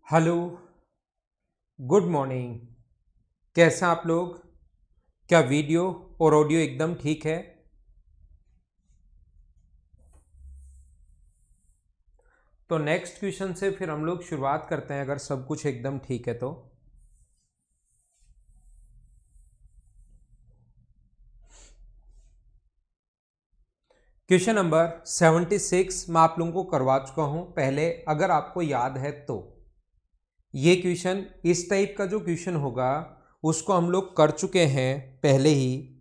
Hello. Good morning. कैसे हैं आप लोग? क्या वीडियो और ऑडियो एकदम ठीक है? तो नेक्स्ट क्वेश्चन से फिर हम लोग शुरुआत करते हैं, अगर सब कुछ एकदम ठीक है तो। क्वेश्चन नंबर 76 मैं आप लोगों को करवा चुका हूं पहले, अगर आपको याद है तो। ये क्वेश्चन, इस टाइप का जो क्वेश्चन होगा उसको हम लोग कर चुके हैं पहले ही।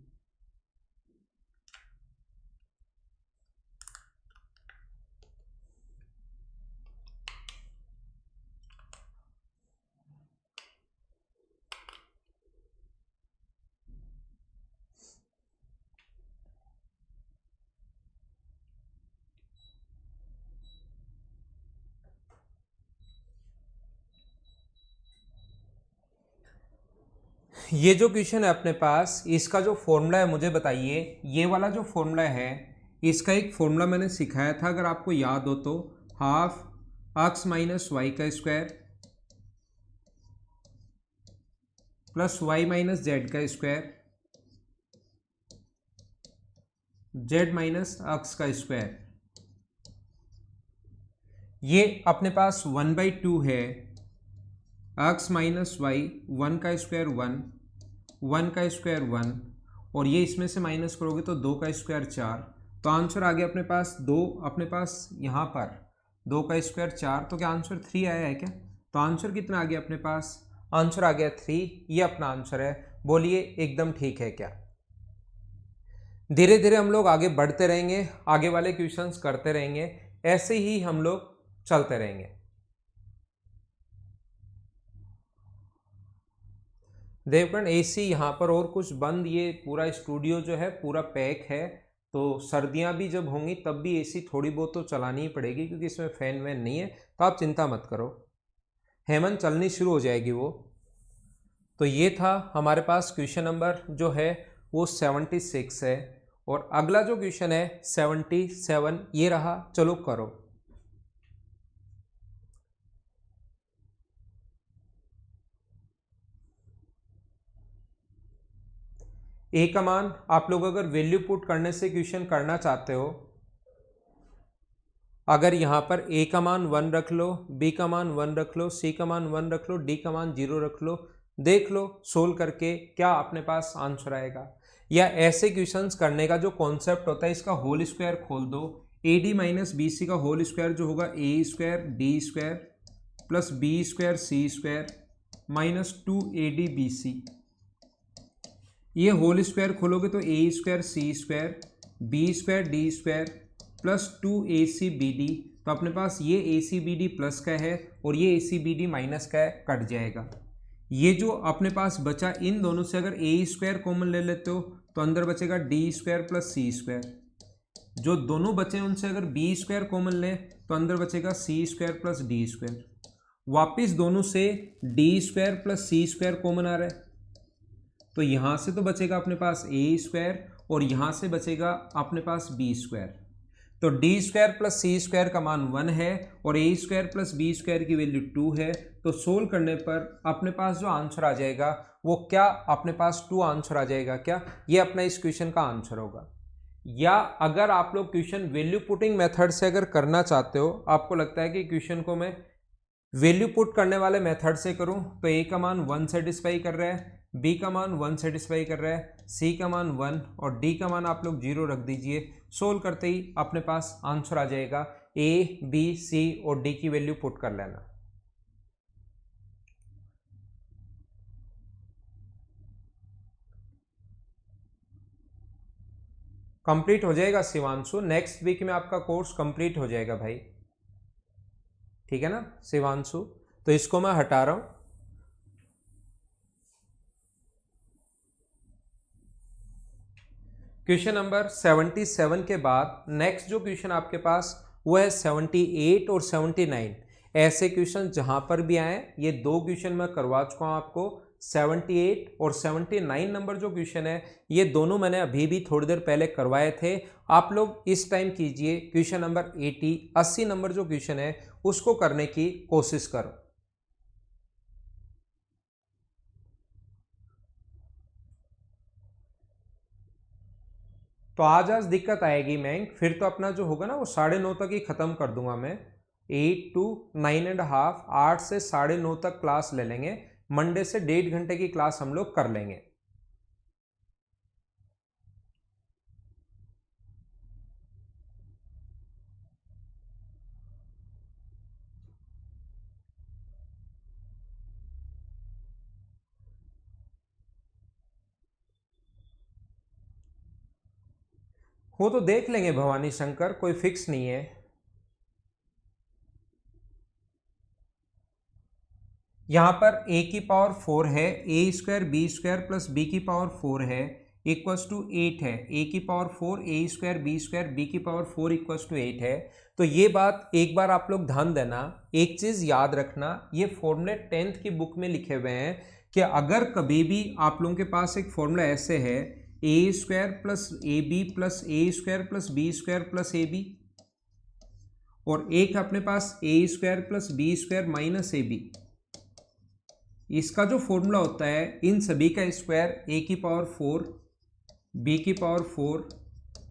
ये जो क्वेश्चन है अपने पास, इसका जो फॉर्मूला है मुझे बताइए। ये वाला जो फॉर्मूला है, इसका एक फॉर्मूला मैंने सिखाया था, अगर आपको याद हो तो। हाफ एक्स माइनस वाई का square plus Y minus Z का स्क्वायर जेड माइनस एक्स का स्क्वायर। ये अपने पास 1/2 है। एक्स माइनस वाई, 1 का स्क्वायर 1, 1 का स्क्वायर 1, और ये इसमें से माइनस करोगे तो 2 का स्क्वायर 4। तो आंसर आ गया अपने पास 2। अपने पास यहाँ पर 2 का स्क्वायर 4, तो क्या आंसर 3 आया है क्या? तो आंसर कितना आ गया अपने पास? आंसर आ गया 3। ये अपना आंसर है। बोलिए एकदम ठीक है क्या? धीरे धीरे हम लोग आगे बढ़ते रहेंगे, आगे वाले क्वेश्चंस करते रहेंगे, ऐसे ही हम लोग चलते रहेंगे। देवगन एसी यहाँ पर और कुछ बंद, ये पूरा स्टूडियो जो है पूरा पैक है। तो सर्दियाँ भी जब होंगी तब भी एसी थोड़ी बहुत तो चलानी ही पड़ेगी, क्योंकि इसमें फैन वैन नहीं है। तो आप चिंता मत करो, हेमंत चलनी शुरू हो जाएगी वो। तो ये था हमारे पास क्वेश्चन नंबर जो है वो 76 है। और अगला जो क्वेश्चन है 77 ये रहा। चलो करो। ए का मान आप लोग अगर वैल्यू पुट करने से क्वेश्चन करना चाहते हो, अगर यहाँ पर ए का मान 1 रख लो, बी का मान 1 रख लो, सी का मान 1 रख लो, डी का मान 0 रख लो, देख लो सोल्व करके क्या अपने पास आंसर आएगा। या ऐसे क्वेश्चंस करने का जो कॉन्सेप्ट होता है, इसका होल स्क्वायर खोल दो। A D minus B C का होल स्क्वायर जो होगा A square D square plus B square C square minus 2 AD BC। ये होल स्क्वायर खोलोगे तो A square C square B square D square plus 2 AC BD। तो अपने पास ये ACBD plus का है और ये ACBD माइनस का है, कट जाएगा। ये जो अपने पास बचा, इन दोनों से अगर ए स्क्वायर कॉमन ले लेते हो तो अंदर बचेगा डी स्क्वायर प्लस सी स्क्वायर। जो दोनों बचे उनसे अगर बी स्क्वायर कॉमन ले तो अंदर बचेगा सी स्क्वायर प्लस डी स्क्वायर। वापिस दोनों से डी स्क्वायर प्लस सी स्क्वायर कॉमन आ रहा है, तो यहां से तो बचेगा अपने पास ए स्क्वायर और यहां से बचेगा अपने पास बी स्क्वायर। तो डी स्क्वायर प्लस सी स्क्वायर का मान 1 है और ए स्क्वायर प्लस बी स्क्वायर की वैल्यू 2 है। तो सोल्व करने पर अपने पास जो आंसर आ जाएगा वो क्या अपने पास 2 आंसर आ जाएगा क्या? ये अपना इस क्वेश्चन का आंसर होगा। या अगर आप लोग क्वेश्चन वैल्यू पुटिंग मेथड से अगर करना चाहते हो, आपको लगता है कि क्वेश्चन को मैं वैल्यू पुट करने वाले मेथड से करूं, तो ए का मान 1 सेटिस्फाई कर रहा है, बी का मान 1 सेटिस्फाई कर रहा है, सी का मान 1 और डी का मान आप लोग 0 रख दीजिए। सोल्व करते ही अपने पास आंसर आ जाएगा। ए बी सी और डी की वैल्यू पुट कर लेना। कंप्लीट हो जाएगा शिवांशु, नेक्स्ट वीक में आपका कोर्स कंप्लीट हो जाएगा भाई, ठीक है ना शिवांशु? तो इसको मैं हटा रहा हूं। क्वेश्चन नंबर 77 के बाद नेक्स्ट जो क्वेश्चन आपके पास वो है 78 और 79। ऐसे क्वेश्चन जहां पर भी आए, ये दो क्वेश्चन मैं करवा चुका हूं आपको। 78 और 79 नंबर जो क्वेश्चन है, ये दोनों मैंने अभी भी थोड़ी देर पहले करवाए थे। आप लोग इस टाइम कीजिए क्वेश्चन नंबर 80 नंबर जो क्वेश्चन है उसको करने की कोशिश करो। तो आज दिक्कत आएगी मैंग, फिर तो अपना जो होगा ना वो 9:30 तक ही ख़त्म कर दूंगा मैं। 8 to 9:30, 8 से 9:30 तक क्लास ले लेंगे। मंडे से 1.5 घंटे की क्लास हम लोग कर लेंगे। वो तो देख लेंगे भवानी शंकर, कोई फिक्स नहीं है। यहाँ पर a की पावर 4 है, a square B square plus B की पावर 4 है इक्वल्स टू 8 है। a की पावर 4 a स्क्वायर बी की पावर 4 इक्वल्स टू 8 है। तो ये बात एक बार आप लोग ध्यान देना, एक चीज़ याद रखना, ये फॉर्मूले 10th की बुक में लिखे हुए हैं कि अगर कभी भी आप लोगों के पास एक फॉर्मूला ऐसे है a square plus A B plus a square plus B square plus A b, और एक अपने पास a square plus B square minus A b, इसका जो फॉर्मूला होता है इन सभी का स्क्वायर a की पावर 4 b की power 4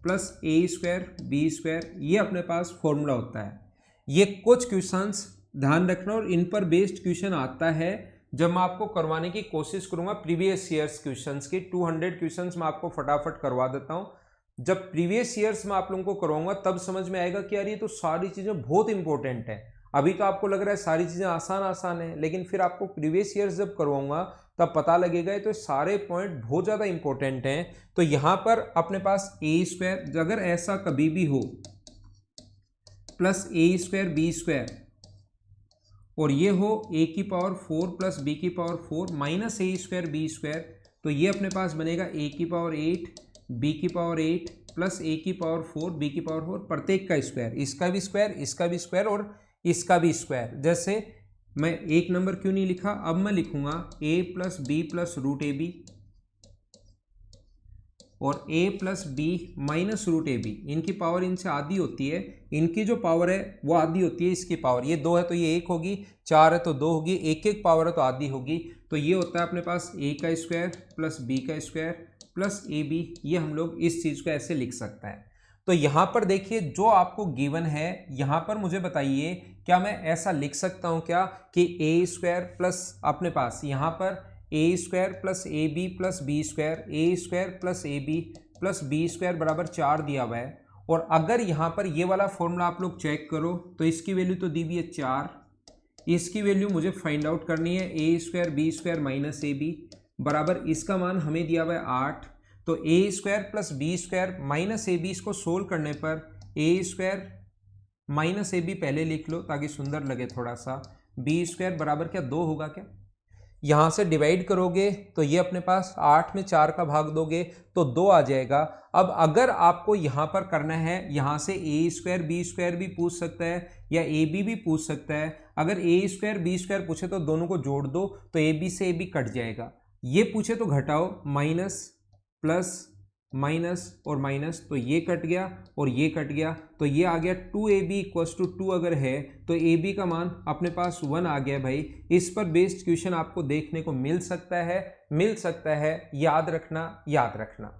plus a square B square, ये अपने पास फॉर्मूला होता है। ये कुछ क्वेश्चंस ध्यान रखना, और इन पर बेस्ड क्वेश्चन आता है जब मैं आपको करवाने की कोशिश करूंगा प्रीवियस ईयर्स क्वेश्चंस की। 200 क्वेश्चंस मैं आपको फटाफट करवा देता हूं। जब प्रीवियस ईयर्स में आप लोगों को करवाऊंगा तब समझ में आएगा कि यार ये तो सारी चीज़ें बहुत इंपॉर्टेंट है। अभी तो आपको लग रहा है सारी चीज़ें आसान आसान है, लेकिन फिर आपको प्रीवियस ईयर्स जब करवाऊंगा तब पता लगेगा तो सारे पॉइंट बहुत ज़्यादा इंपॉर्टेंट हैं। तो यहाँ पर अपने पास ए स्क्वायर, अगर ऐसा कभी भी हो, plus a square B square, और ये हो a की पावर 4 प्लस बी की पावर 4 माइनस ए स्क्वायर बी स्क्वायर, तो ये अपने पास बनेगा a की पावर 8 b की पावर 8 प्लस a की पावर 4 b की पावर 4, प्रत्येक का स्क्वायर, इसका भी स्क्वायर, इसका भी स्क्वायर और इसका भी स्क्वायर। जैसे मैं एक नंबर क्यों नहीं लिखा, अब मैं लिखूंगा a plus b plus root a b और a plus b minus root a b. इनकी पावर इनसे आधी होती है, इनकी जो पावर है वो आधी होती है इसकी पावर। ये 2 है तो ये 1 होगी, 4 है तो 2 होगी, एक पावर है तो आधी होगी। तो ये होता है अपने पास a का स्क्वायर प्लस b का स्क्वायर प्लस ए बी। ये हम लोग इस चीज़ को ऐसे लिख सकते हैं। तो यहाँ पर देखिए जो आपको गिवन है, यहाँ पर मुझे बताइए क्या मैं ऐसा लिख सकता हूँ क्या कि ए स्क्वायर प्लस अपने पास यहाँ पर A square plus A B plus B square, A square plus A B plus B square बराबर 4 दिया हुआ है। और अगर यहाँ पर ये वाला फॉर्मूला आप लोग चेक करो तो इसकी वैल्यू तो दी हुई है 4, इसकी वैल्यू मुझे फाइंड आउट करनी है A square B square minus A B बराबर, इसका मान हमें दिया हुआ है 8। तो A square plus B square minus A B, इसको सोल्व करने पर A square minus A B पहले लिख लो ताकि सुंदर लगे थोड़ा सा। बी स्क्वायर बराबर क्या 2 होगा क्या, यहाँ से डिवाइड करोगे तो ये अपने पास 8 में 4 का भाग दोगे तो 2 आ जाएगा। अब अगर आपको यहाँ पर करना है, यहाँ से ए स्क्वायर बी स्क्वायर भी पूछ सकता है या ए बी भी पूछ सकता है। अगर ए स्क्वायर बी स्क्वायर पूछे तो दोनों को जोड़ दो तो ए बी से ए बी कट जाएगा। ये पूछे तो घटाओ, माइनस प्लस माइनस और माइनस, तो ये कट गया और ये कट गया, तो ये आ गया 2ab इक्वल्स टू 2 अगर है तो ab का मान अपने पास 1 आ गया भाई। इस पर बेस्ड क्वेश्चन आपको देखने को मिल सकता है, याद रखना, याद रखना,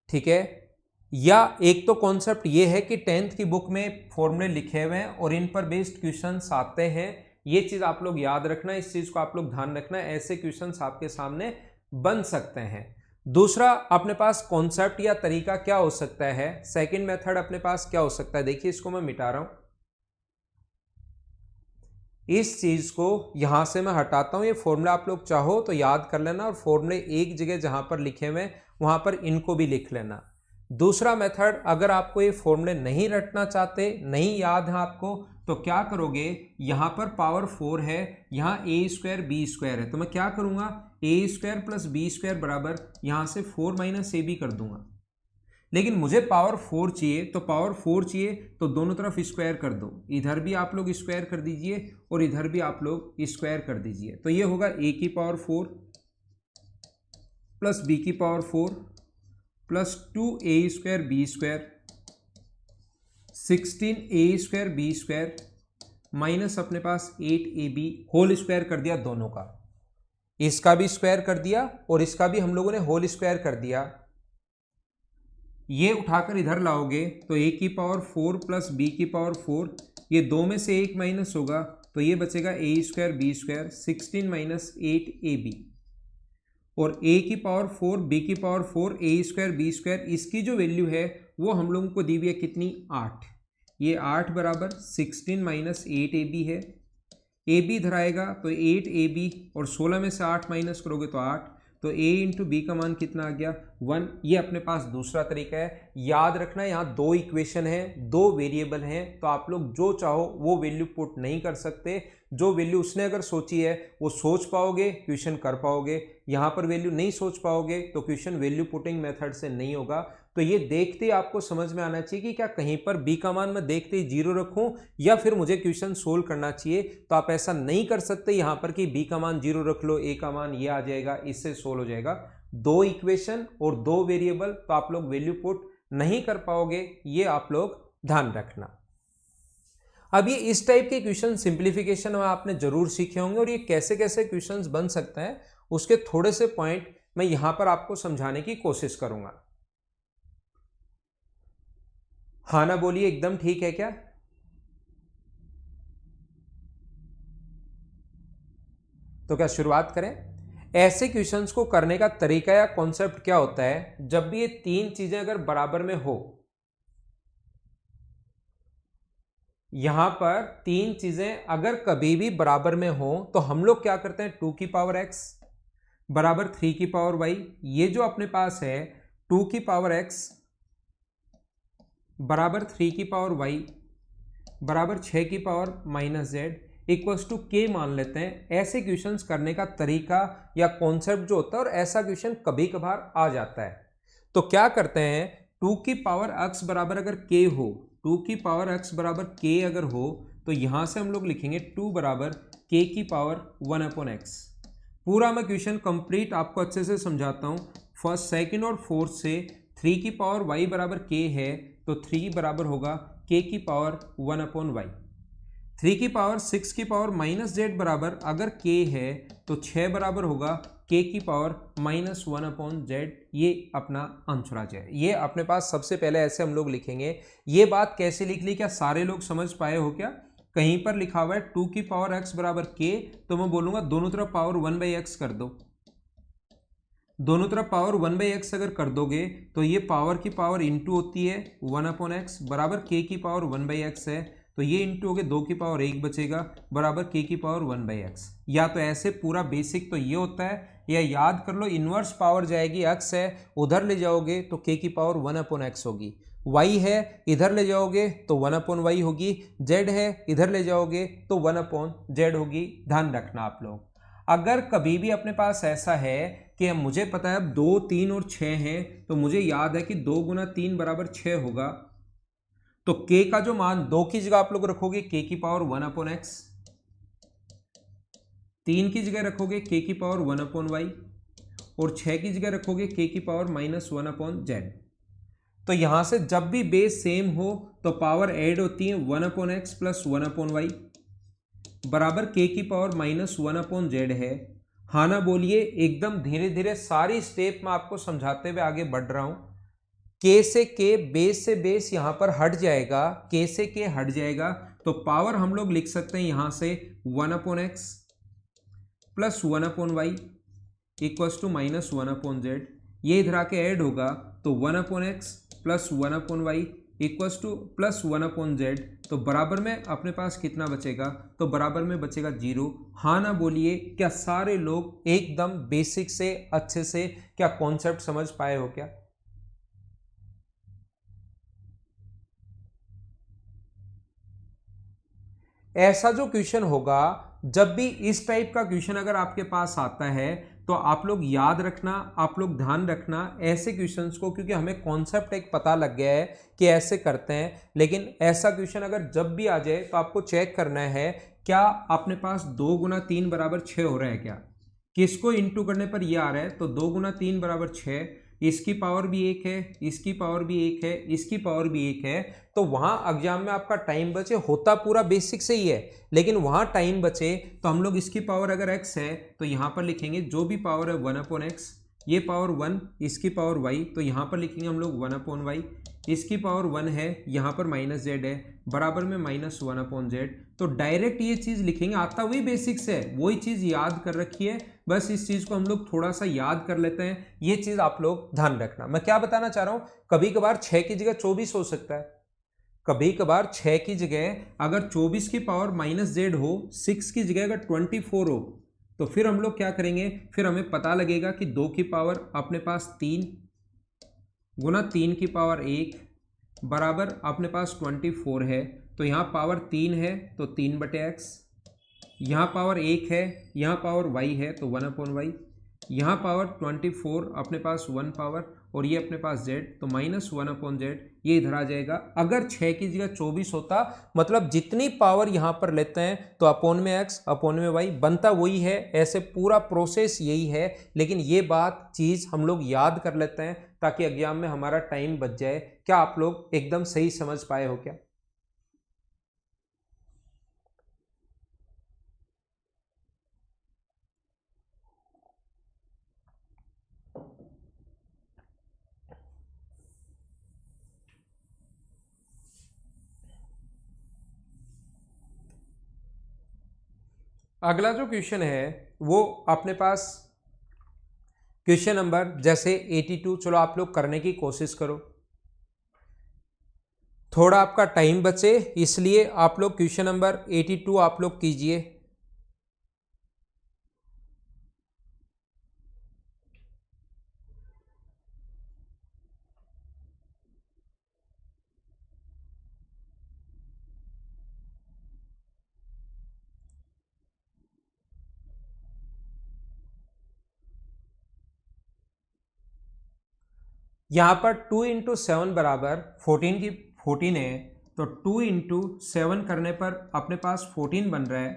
ठीक है। या एक तो कॉन्सेप्ट ये है कि 10th की बुक में फॉर्मूले लिखे हुए हैं और इन पर बेस्ड क्वेश्चंस आते हैं, ये चीज आप लोग याद रखना, इस चीज को आप लोग ध्यान रखना, ऐसे क्वेश्चंस आपके सामने बन सकते हैं। दूसरा अपने पास कॉन्सेप्ट या तरीका क्या हो सकता है, सेकंड मेथड अपने पास क्या हो सकता है, देखिए इसको मैं मिटा रहा हूं, इस चीज को यहां से मैं हटाता हूं। ये फॉर्मूला आप लोग चाहो तो याद कर लेना और फॉर्मूले एक जगह जहां पर लिखे हुए वहां पर इनको भी लिख लेना। दूसरा मेथड, अगर आपको ये फॉर्मूले नहीं रटना चाहते, नहीं याद है आपको, तो क्या करोगे, यहां पर पावर 4 है, यहां ए स्क्वायर बी स्क्वायर है, तो मैं क्या करूंगा, ए स्क्वायर प्लस बी स्क्वायर बराबर यहां से 4 माइनस ए बी कर दूंगा। लेकिन मुझे पावर 4 चाहिए, तो पावर 4 चाहिए तो दोनों तरफ स्क्वायर कर दो, इधर भी आप लोग स्क्वायर कर दीजिए और इधर भी आप लोग स्क्वायर कर दीजिए। तो ये होगा ए की पावर 4 प्लस बी की power 4 plus 2a square B square 16a square B square minus अपने पास 8ab होल स्क्वायर कर दिया दोनों का, इसका भी स्क्वायर कर दिया और इसका भी हम लोगों ने होल स्क्वायर कर दिया। ये उठाकर इधर लाओगे तो a की पावर 4 प्लस b की पावर 4, ये दो में से एक माइनस होगा तो ये बचेगा a square b square 16 minus 8ab, और a की पावर 4 b की power 4 a square b square, इसकी जो वैल्यू है वो हम लोगों को दी हुई है कितनी 8, ये 8 बराबर 16 माइनस 8ab है। ab इधर आएगा तो 8ab और 16 में से 8 माइनस करोगे तो 8, तो a इंटू बी का मान कितना आ गया 1। ये अपने पास दूसरा तरीका है। याद रखना यहाँ दो इक्वेशन है, दो वेरिएबल हैं, तो आप लोग जो चाहो वो वैल्यू पुट नहीं कर सकते। जो वैल्यू उसने अगर सोची है वो सोच पाओगे, क्वेश्चन कर पाओगे। यहाँ पर वैल्यू नहीं सोच पाओगे तो क्वेश्चन वैल्यू पुटिंग मेथड से नहीं होगा। तो ये देखते ही आपको समझ में आना चाहिए कि क्या कहीं पर बी का मान मैं देखते ही जीरो रखूं या फिर मुझे क्वेश्चन सोल्व करना चाहिए। तो आप ऐसा नहीं कर सकते यहाँ पर कि बी का मान जीरो रख लो, ए का मान ये आ जाएगा, इससे सोल्व हो जाएगा। दो इक्वेशन और दो वेरिएबल, तो आप लोग वैल्यू पुट नहीं कर पाओगे, ये आप लोग ध्यान रखना। अब ये इस टाइप के क्वेश्चन सिंप्लीफिकेशन में आपने जरूर सीखे होंगे, और ये कैसे कैसे क्वेश्चंस बन सकते हैं उसके थोड़े से पॉइंट मैं यहां पर आपको समझाने की कोशिश करूंगा। हाँ ना बोलिए, एकदम ठीक है क्या? तो क्या शुरुआत करें? ऐसे क्वेश्चंस को करने का तरीका या कॉन्सेप्ट क्या होता है, जब भी ये तीन चीजें अगर बराबर में हो, यहां पर तीन चीजें अगर कभी भी बराबर में हो तो हम लोग क्या करते हैं, 2 की पावर x बराबर 3 की पावर y, ये जो अपने पास है 2 की पावर x बराबर 3 की पावर y बराबर 6 की power minus z equals to k मान लेते हैं। ऐसे क्वेश्चंस करने का तरीका या कॉन्सेप्ट जो होता है, और ऐसा क्वेश्चन कभी कभार आ जाता है, तो क्या करते हैं, 2 की पावर x बराबर अगर k हो, 2 की पावर x बराबर k अगर हो, तो यहां से हम लोग लिखेंगे 2 बराबर k की पावर 1/x। पूरा मैं क्वेश्चन कंप्लीट आपको अच्छे से समझाता हूं। फर्स्ट, सेकंड और फोर्थ से 3 की पावर y बराबर k है, तो 3 बराबर होगा k की पावर 1/y। 3 की पावर 6 की पावर माइनस जेड बराबर अगर k है तो 6 बराबर होगा k की पावर माइनस 1/z। ये अपना आंसर आ जाए। ये अपने पास सबसे पहले ऐसे हम लोग लिखेंगे। ये बात कैसे लिख ली, क्या सारे लोग समझ पाए हो? क्या कहीं पर लिखा हुआ है 2 की पावर x बराबर k, तो मैं बोलूंगा दोनों तरफ पावर 1/x कर दो। दोनों तरफ पावर 1/x अगर कर दोगे तो ये पावर की पावर इंटू होती है 1/x बराबर k की पावर 1/x है, तो ये इंटू हो गए 2 की पावर 1 बचेगा बराबर k की पावर 1/x। या तो ऐसे पूरा बेसिक तो ये होता है, या याद कर लो इनवर्स पावर जाएगी, x है उधर ले जाओगे तो k की पावर 1/x होगी, y है इधर ले जाओगे तो 1/y होगी, z है इधर ले जाओगे तो 1/z होगी। ध्यान रखना आप लोग। अगर कभी भी अपने पास ऐसा है कि मुझे पता है अब 2, 3 और 6 हैं, तो मुझे याद है कि 2 गुना 3 बराबर 6 होगा, तो k का जो मान 2 की जगह आप लोग रखोगे k की पावर 1/x, 3 की जगह रखोगे k की पावर 1/y, और 6 की जगह रखोगे k की पावर माइनस 1/z। तो यहां से जब भी बेस सेम हो तो पावर ऐड होती है 1/x प्लस 1/y बराबर k की पावर माइनस 1/z है। हाँ ना बोलिए, एकदम धीरे धीरे सारी स्टेप में आपको समझाते हुए आगे बढ़ रहा हूं। k से k, बेस से बेस यहां पर हट जाएगा, k से k हट जाएगा, तो पावर हम लोग लिख सकते हैं यहां से 1/x plus 1/y equals to minus 1/z। ये इधर आके ऐड होगा तो 1/x plus 1/y equals two plus 1/z, तो बराबर में अपने पास कितना बचेगा, तो बराबर में बचेगा 0। हाँ ना बोलिए, क्या सारे लोग एकदम बेसिक से अच्छे से क्या कॉन्सेप्ट समझ पाए हो? क्या ऐसा जो क्वेश्चन होगा, जब भी इस टाइप का क्वेश्चन अगर आपके पास आता है तो आप लोग याद रखना, आप लोग ध्यान रखना ऐसे क्वेश्चंस को, क्योंकि हमें कॉन्सेप्ट एक पता लग गया है कि ऐसे करते हैं। लेकिन ऐसा क्वेश्चन अगर जब भी आ जाए तो आपको चेक करना है क्या अपने पास 2 गुना 3 बराबर 6 हो रहा है, क्या किसको इंटू करने पर ये आ रहा है, तो 2 गुना 3 बराबर 6, इसकी पावर भी 1 है, इसकी पावर भी 1 है, इसकी पावर भी 1 है। तो वहां एग्जाम में आपका टाइम बचे, होता पूरा बेसिक से ही है, लेकिन वहां टाइम बचे तो हम लोग इसकी पावर अगर x है तो यहां पर लिखेंगे जो भी पावर है 1/x ये पावर 1, इसकी पावर y, तो यहाँ पर लिखेंगे हम लोग 1/y, इसकी पावर 1 है, यहाँ पर माइनस जेड है, बराबर में -1/z। तो डायरेक्ट ये चीज़ लिखेंगे, आता वही बेसिक्स है, वही चीज़ याद कर रखी है, बस इस चीज़ को हम लोग थोड़ा सा याद कर लेते हैं। ये चीज़ आप लोग ध्यान रखना। मैं क्या बताना चाह रहा हूँ, कभी कभार 6 की जगह 24 हो सकता है, कभी कभार 6 की जगह अगर 24 की पावर -z हो, 6 की जगह अगर 24 हो, तो फिर हम लोग क्या करेंगे, फिर हमें पता लगेगा कि 2 की पावर अपने पास 3 गुना 3 की पावर 1 बराबर अपने पास 24 है। तो यहाँ पावर 3 है तो 3/x, यहाँ पावर 1 है, यहाँ पावर y है तो 1/y, यहाँ पावर 24 अपने पास 1 पावर और ये अपने पास z, तो -1/z ये इधर आ जाएगा। अगर 6 की जगह 24 होता, मतलब जितनी पावर यहाँ पर लेते हैं तो अपॉन में x अपॉन में y बनता वही है। ऐसे पूरा प्रोसेस यही है, लेकिन ये बात चीज़ हम लोग याद कर लेते हैं ताकि एग्जाम में हमारा टाइम बच जाए। क्या आप लोग एकदम सही समझ पाए हो क्या? अगला जो क्वेश्चन है वो अपने पास क्वेश्चन नंबर जैसे 82, चलो आप लोग करने की कोशिश करो, थोड़ा आपका टाइम बचे इसलिए आप लोग क्वेश्चन नंबर 82 आप लोग कीजिए। यहाँ पर 2 इंटू 7 बराबर 14 की 14 है, तो 2 इंटू 7 करने पर अपने पास 14 बन रहा है।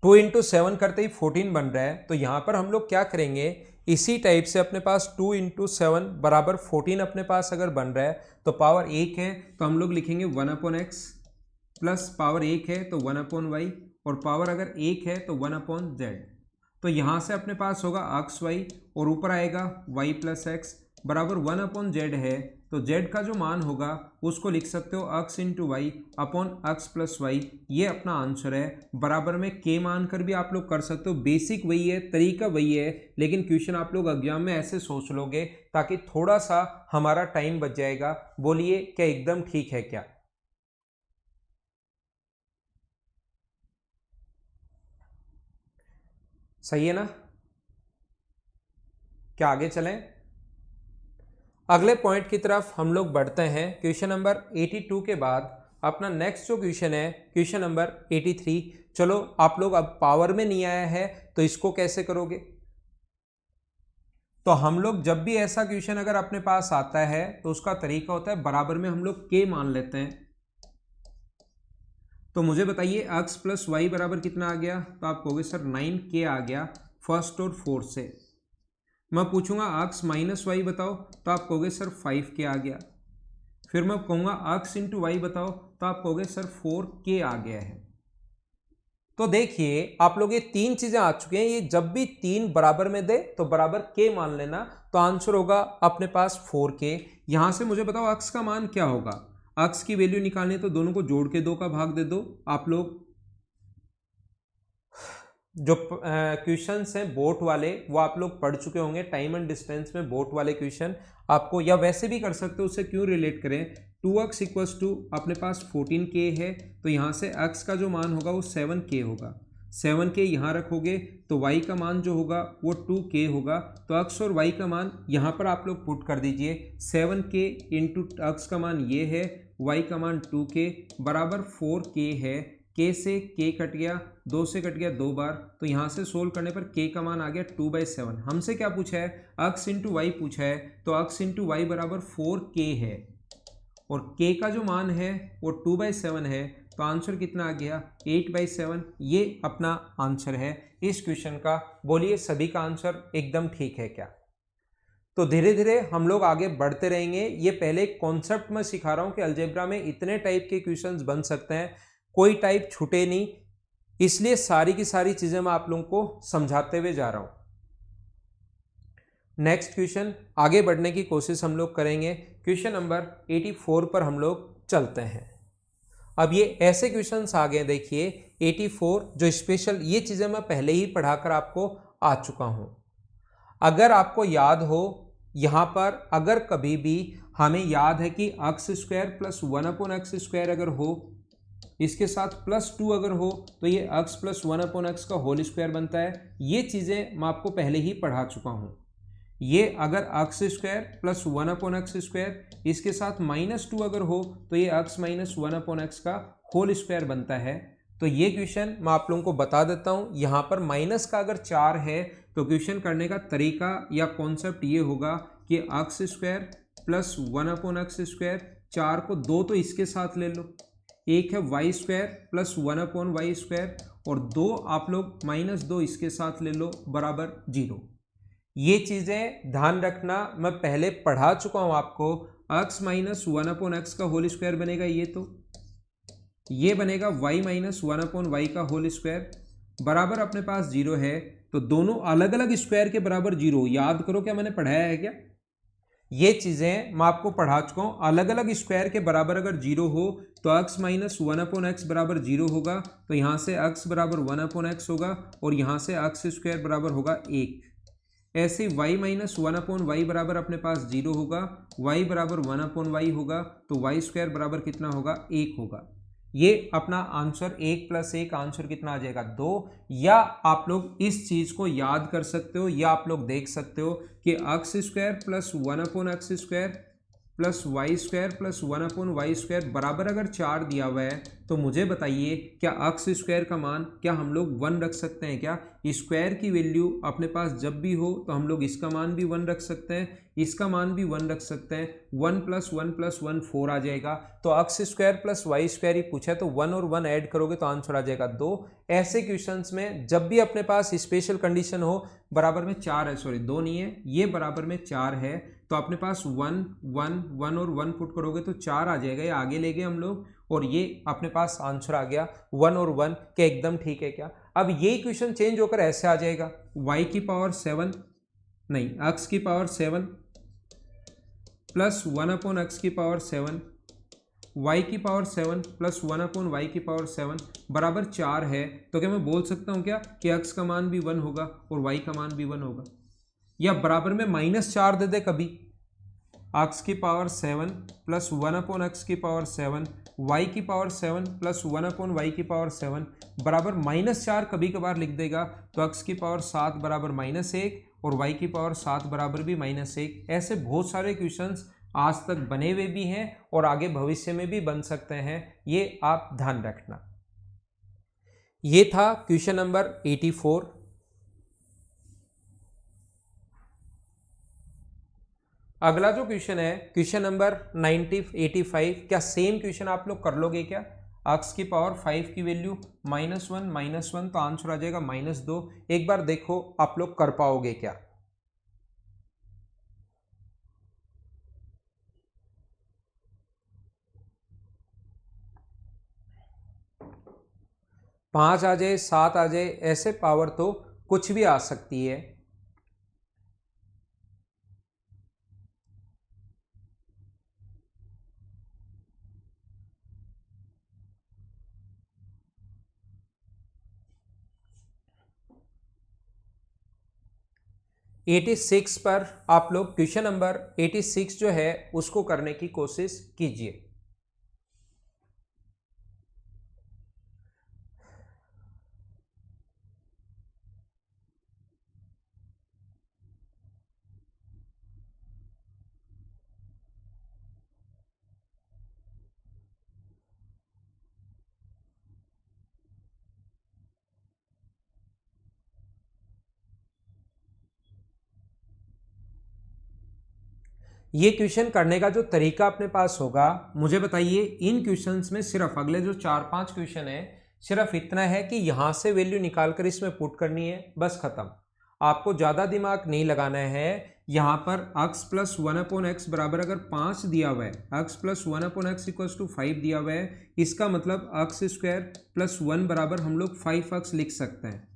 2 इंटू 7 करते ही 14 बन रहा है, तो यहाँ पर हम लोग क्या करेंगे, इसी टाइप से अपने पास 2 इंटू 7 बराबर 14 अपने पास अगर बन रहा है तो पावर 1 है तो हम लोग लिखेंगे 1/x प्लस पावर 1 है तो 1/y और पावर अगर 1 है तो 1/z। तो यहाँ से अपने पास होगा x y और ऊपर आएगा y प्लस एक्स बराबर 1/z है। तो z का जो मान होगा उसको लिख सकते हो x into y upon x plus y, ये अपना आंसर है। बराबर में k मान कर भी आप लोग कर सकते हो, बेसिक वही है, तरीका वही है, लेकिन क्वेश्चन आप लोग एग्जाम में ऐसे सोच लोगे ताकि थोड़ा सा हमारा टाइम बच जाएगा। बोलिए क्या एकदम ठीक है क्या? सही है ना? क्या आगे चलें? अगले पॉइंट की तरफ हम लोग बढ़ते हैं। क्वेश्चन नंबर 82 के बाद अपना नेक्स्ट जो क्वेश्चन है क्वेश्चन नंबर 83। चलो आप लोग अब पावर में नहीं आया है तो इसको कैसे करोगे, तो हम लोग जब भी ऐसा क्वेश्चन अगर अपने पास आता है तो उसका तरीका होता है बराबर में हम लोग k मान लेते हैं। तो मुझे बताइए x प्लस वाई बराबर कितना आ गया, तो आप कहोगे सर 9k आ गया फर्स्ट और फोर्थ से। मैं पूछूंगा x माइनस वाई बताओ तो आप कहोगे सर 5k आ गया। फिर मैं कहूँगा x इंटू वाई बताओ तो आप कहोगे सर 4k आ गया है। तो देखिए आप लोग ये तीन चीजें आ चुके हैं, ये जब भी तीन बराबर में दे तो बराबर k मान लेना, तो आंसर होगा अपने पास 4k। यहां से मुझे बताओ x का मान क्या होगा, x की वैल्यू निकालनी है तो दोनों को जोड़ के 2 का भाग दे दो। आप लोग जो क्वेश्चंस हैं बोट वाले वो आप लोग पढ़ चुके होंगे, टाइम एंड डिस्टेंस में बोट वाले क्वेश्चन आपको, या वैसे भी कर सकते हो, उससे क्यों रिलेट करें। 2x इक्वल्स टू अपने पास 14k है, तो यहाँ से x का जो मान होगा वो 7k होगा। 7k यहाँ रखोगे तो y का मान जो होगा वो 2k होगा। तो x और y का मान यहाँ पर आप लोग पुट कर दीजिए। 7k इंटू x का मान ये है, y का मान 2k बराबर 4k है। k से k कट गया, 2 से कट गया 2 बार, तो यहाँ से सोल्व करने पर k का मान आ गया 2/7। हमसे क्या पूछा है, x इंटू वाई पूछा है, तो x इंटू वाई बराबर 4k है और k का जो मान है वो 2/7 है, तो आंसर कितना आ गया 8/7। ये अपना आंसर है इस क्वेश्चन का। बोलिए सभी का आंसर एकदम ठीक है क्या? तो धीरे धीरे हम लोग आगे बढ़ते रहेंगे। ये पहले कॉन्सेप्ट में सिखा रहा हूँ कि अलजेब्रा में इतने टाइप के क्वेश्चंस बन सकते हैं, कोई टाइप छूटे नहीं, इसलिए सारी की सारी चीज़ें मैं आप लोगों को समझाते हुए जा रहा हूँ। नेक्स्ट क्वेश्चन आगे बढ़ने की कोशिश हम लोग करेंगे। क्वेश्चन नंबर 84 पर हम लोग चलते हैं। अब ये ऐसे क्वेश्चंस आ गए, देखिए 84 जो स्पेशल, ये चीज़ें मैं पहले ही पढ़ाकर आपको आ चुका हूँ। अगर आपको याद हो, यहाँ पर अगर कभी भी हमें याद है कि एक्स स्क्वायर प्लस 1/x² अगर हो, इसके साथ +2 अगर हो, तो ये x प्लस 1/x का होल स्क्वायर बनता है। ये चीज़ें मैं आपको पहले ही पढ़ा चुका हूँ। ये अगर x² प्लस 1/x², इसके साथ -2 अगर हो, तो ये x माइनस 1/x का होल स्क्वायर बनता है। तो ये क्वेश्चन मैं आप लोगों को बता देता हूँ। यहाँ पर माइनस का अगर 4 है तो क्वेश्चन करने का तरीका या कॉन्सेप्ट ये होगा कि x² प्लस 1/x², 4 को 2 तो इसके साथ ले लो, एक है y² प्लस 1/y² और 2 आप लोग -2 इसके साथ ले लो बराबर 0। ये चीज़ें ध्यान रखना, मैं पहले पढ़ा चुका हूँ आपको। x माइनस 1/x का होल स्क्वायर बनेगा, ये बनेगा y माइनस 1/y का होल स्क्वायर बराबर अपने पास 0 है। तो दोनों अलग अलग स्क्वायर के बराबर 0, याद करो क्या मैंने पढ़ाया है क्या? ये चीज़ें मैं आपको पढ़ा चुका हूँ। अलग अलग स्क्वायर के बराबर अगर 0 हो तो x माइनस 1/x बराबर 0 होगा, तो यहाँ से x बराबर 1/x होगा और यहाँ से x² बराबर होगा 1। ऐसे y माइनस 1/y बराबर अपने पास 0 होगा, y बराबर 1/y होगा, तो y² बराबर कितना होगा? 1 होगा। ये अपना आंसर 1 + 1 आंसर कितना आ जाएगा? 2। या आप लोग इस चीज़ को याद कर सकते हो या आप लोग देख सकते हो कि x² plus 1/x² plus y² plus 1/y² बराबर अगर 4 दिया हुआ है तो मुझे बताइए क्या x² का मान क्या हम लोग 1 रख सकते हैं क्या? स्क्वायर की वैल्यू अपने पास जब भी हो तो हम लोग इसका मान भी 1 रख सकते हैं, इसका मान भी 1 रख सकते हैं। 1 + 1 + 1 4 आ जाएगा। तो x² प्लस y² ही पूछा है तो 1 और 1 ऐड करोगे तो आंसर आ जाएगा 2। ऐसे क्वेश्चंस में जब भी अपने पास स्पेशल कंडीशन हो, बराबर में 4 है, सॉरी 2 नहीं है, ये बराबर में 4 है, तो अपने पास 1 1 1 और 1 पुट करोगे तो 4 आ जाएगा। ये आगे ले गए हम लोग और ये अपने पास आंसर आ गया 1 और 1 के एकदम ठीक है क्या? अब ये क्वेश्चन चेंज होकर ऐसे आ जाएगा y की पावर 7 नहीं x की पावर 7 प्लस 1/x की पावर 7, y की पावर 7 प्लस 1/y की पावर 7 बराबर 4 है। तो क्या मैं बोल सकता हूँ क्या कि x का मान भी 1 होगा और y का मान भी 1 होगा? या बराबर में -4 दे दे कभी, x की पावर 7 प्लस 1/x की पावर 7, y की पावर 7 प्लस 1/y की पावर 7 बराबर -4 कभी कभार लिख देगा, तो x की पावर 7 बराबर -1 और y की पावर 7 बराबर भी -1। ऐसे बहुत सारे क्वेश्चंस आज तक बने हुए भी हैं और आगे भविष्य में भी बन सकते हैं, ये आप ध्यान रखना। ये था क्वेश्चन नंबर 84। अगला जो क्वेश्चन है क्वेश्चन नंबर 85। क्या सेम क्वेश्चन आप लोग कर लोगे क्या? x की पावर 5 की वैल्यू -1 तो आंसर आ जाएगा -2। एक बार देखो आप लोग कर पाओगे क्या? पाँच आ जाए, 7 आ जाए, ऐसे पावर तो कुछ भी आ सकती है। एटी 86 पर आप लोग क्वेश्चन नंबर 86 जो है उसको करने की कोशिश कीजिए। ये क्वेश्चन करने का जो तरीका अपने पास होगा, मुझे बताइए इन क्वेश्चंस में सिर्फ अगले जो 4-5 क्वेश्चन है सिर्फ इतना है कि यहां से वैल्यू निकालकर इसमें पुट करनी है, बस खत्म। आपको ज़्यादा दिमाग नहीं लगाना है। यहाँ पर x प्लस 1/x बराबर अगर 5 दिया हुआ है, x plus 1/x equals to 5 दिया हुआ है, इसका मतलब x² प्लस 1 बराबर हम लोग 5x लिख सकते हैं।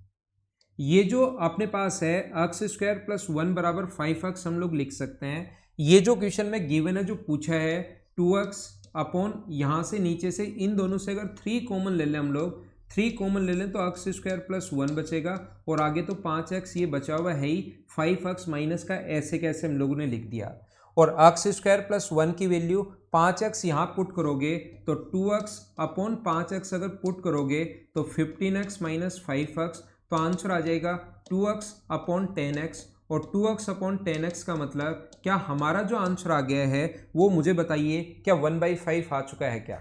ये जो अपने पास है x स्क्वायर प्लस 1 बराबर 5x हम लोग लिख सकते हैं। ये जो क्वेश्चन में गिवन है, जो पूछा है 2x अपॉन यहाँ से नीचे से इन दोनों से अगर 3 कॉमन ले लें हम लोग, 3 कॉमन ले लें तो x स्क्वायर प्लस 1 बचेगा और आगे तो 5x ये बचा हुआ है ही, 5x माइनस का ऐसे कैसे हम लोगों ने लिख दिया। और x स्क्वायर प्लस 1 की वैल्यू 5x यहाँ पुट करोगे तो 2x अपॉन 5x अगर पुट करोगे तो 15x माइनस 5x, तो आंसर आ जाएगा 2x अपॉन 10x। और 2x अपॉन 10x का मतलब क्या हमारा जो आंसर आ गया है वो मुझे बताइए, क्या 1/5 आ चुका है क्या?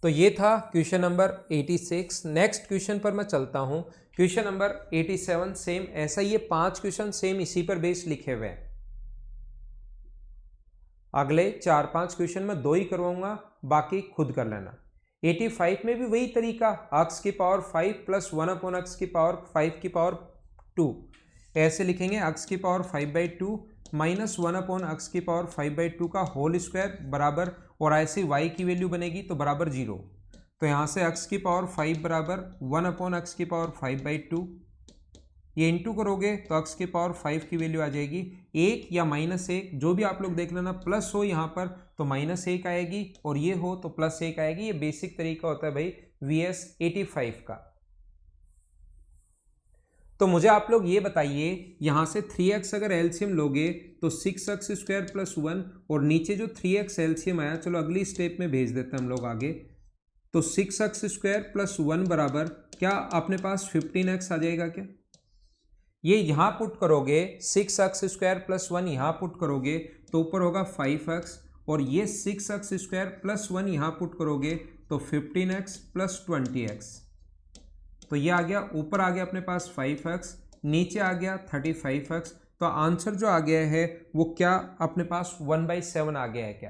तो ये था क्वेश्चन नंबर 86। नेक्स्ट क्वेश्चन पर मैं चलता हूं। क्वेश्चन नंबर 87 सेम ऐसा, ये 5 क्वेश्चन सेम इसी पर बेस्ड लिखे हुए हैं। अगले 4-5 क्वेश्चन में 2 ही करवाऊंगा, बाकी खुद कर लेना। 85 में भी वही तरीका, x की पावर 5 प्लस 1 अपॉन x की पावर 5 की पावर 2 ऐसे लिखेंगे। x की पावर 5/2 माइनस 1 अपॉन x की पावर 5/2 का होल स्क्वायर बराबर, और ऐसे y की वैल्यू बनेगी तो बराबर 0। तो यहाँ से x की पावर 5 बराबर 1 अपॉन x की पावर 5/2, ये इंटू करोगे तो x की पावर 5 की वैल्यू आ जाएगी 1 या -1, जो भी आप लोग देख लेना। प्लस हो यहाँ पर तो -1 आएगी और ये हो तो +1 आएगी। ये बेसिक तरीका होता है भाई VS 85 का। तो मुझे आप लोग ये बताइए, यहाँ से 3x अगर एलसीएम लोगे तो 6x स्क्वायर प्लस 1, और नीचे जो 3x एलसीएम आया, चलो अगली स्टेप में भेज देते हैं हम लोग आगे। तो 6x स्क्वायर प्लस 1 बराबर क्या अपने पास 15x आ जाएगा क्या? ये यहाँ पुट करोगे 6x स्क्वायर प्लस 1 यहाँ पुट करोगे तो ऊपर होगा 5x, और ये 6x स्क्वायर प्लस 1 यहाँ पुट करोगे तो 15x प्लस 20x। तो ये आ गया, ऊपर आ गया अपने पास 5x, नीचे आ गया 35x। तो आंसर जो आ गया है वो क्या अपने पास 1/7 आ गया है क्या?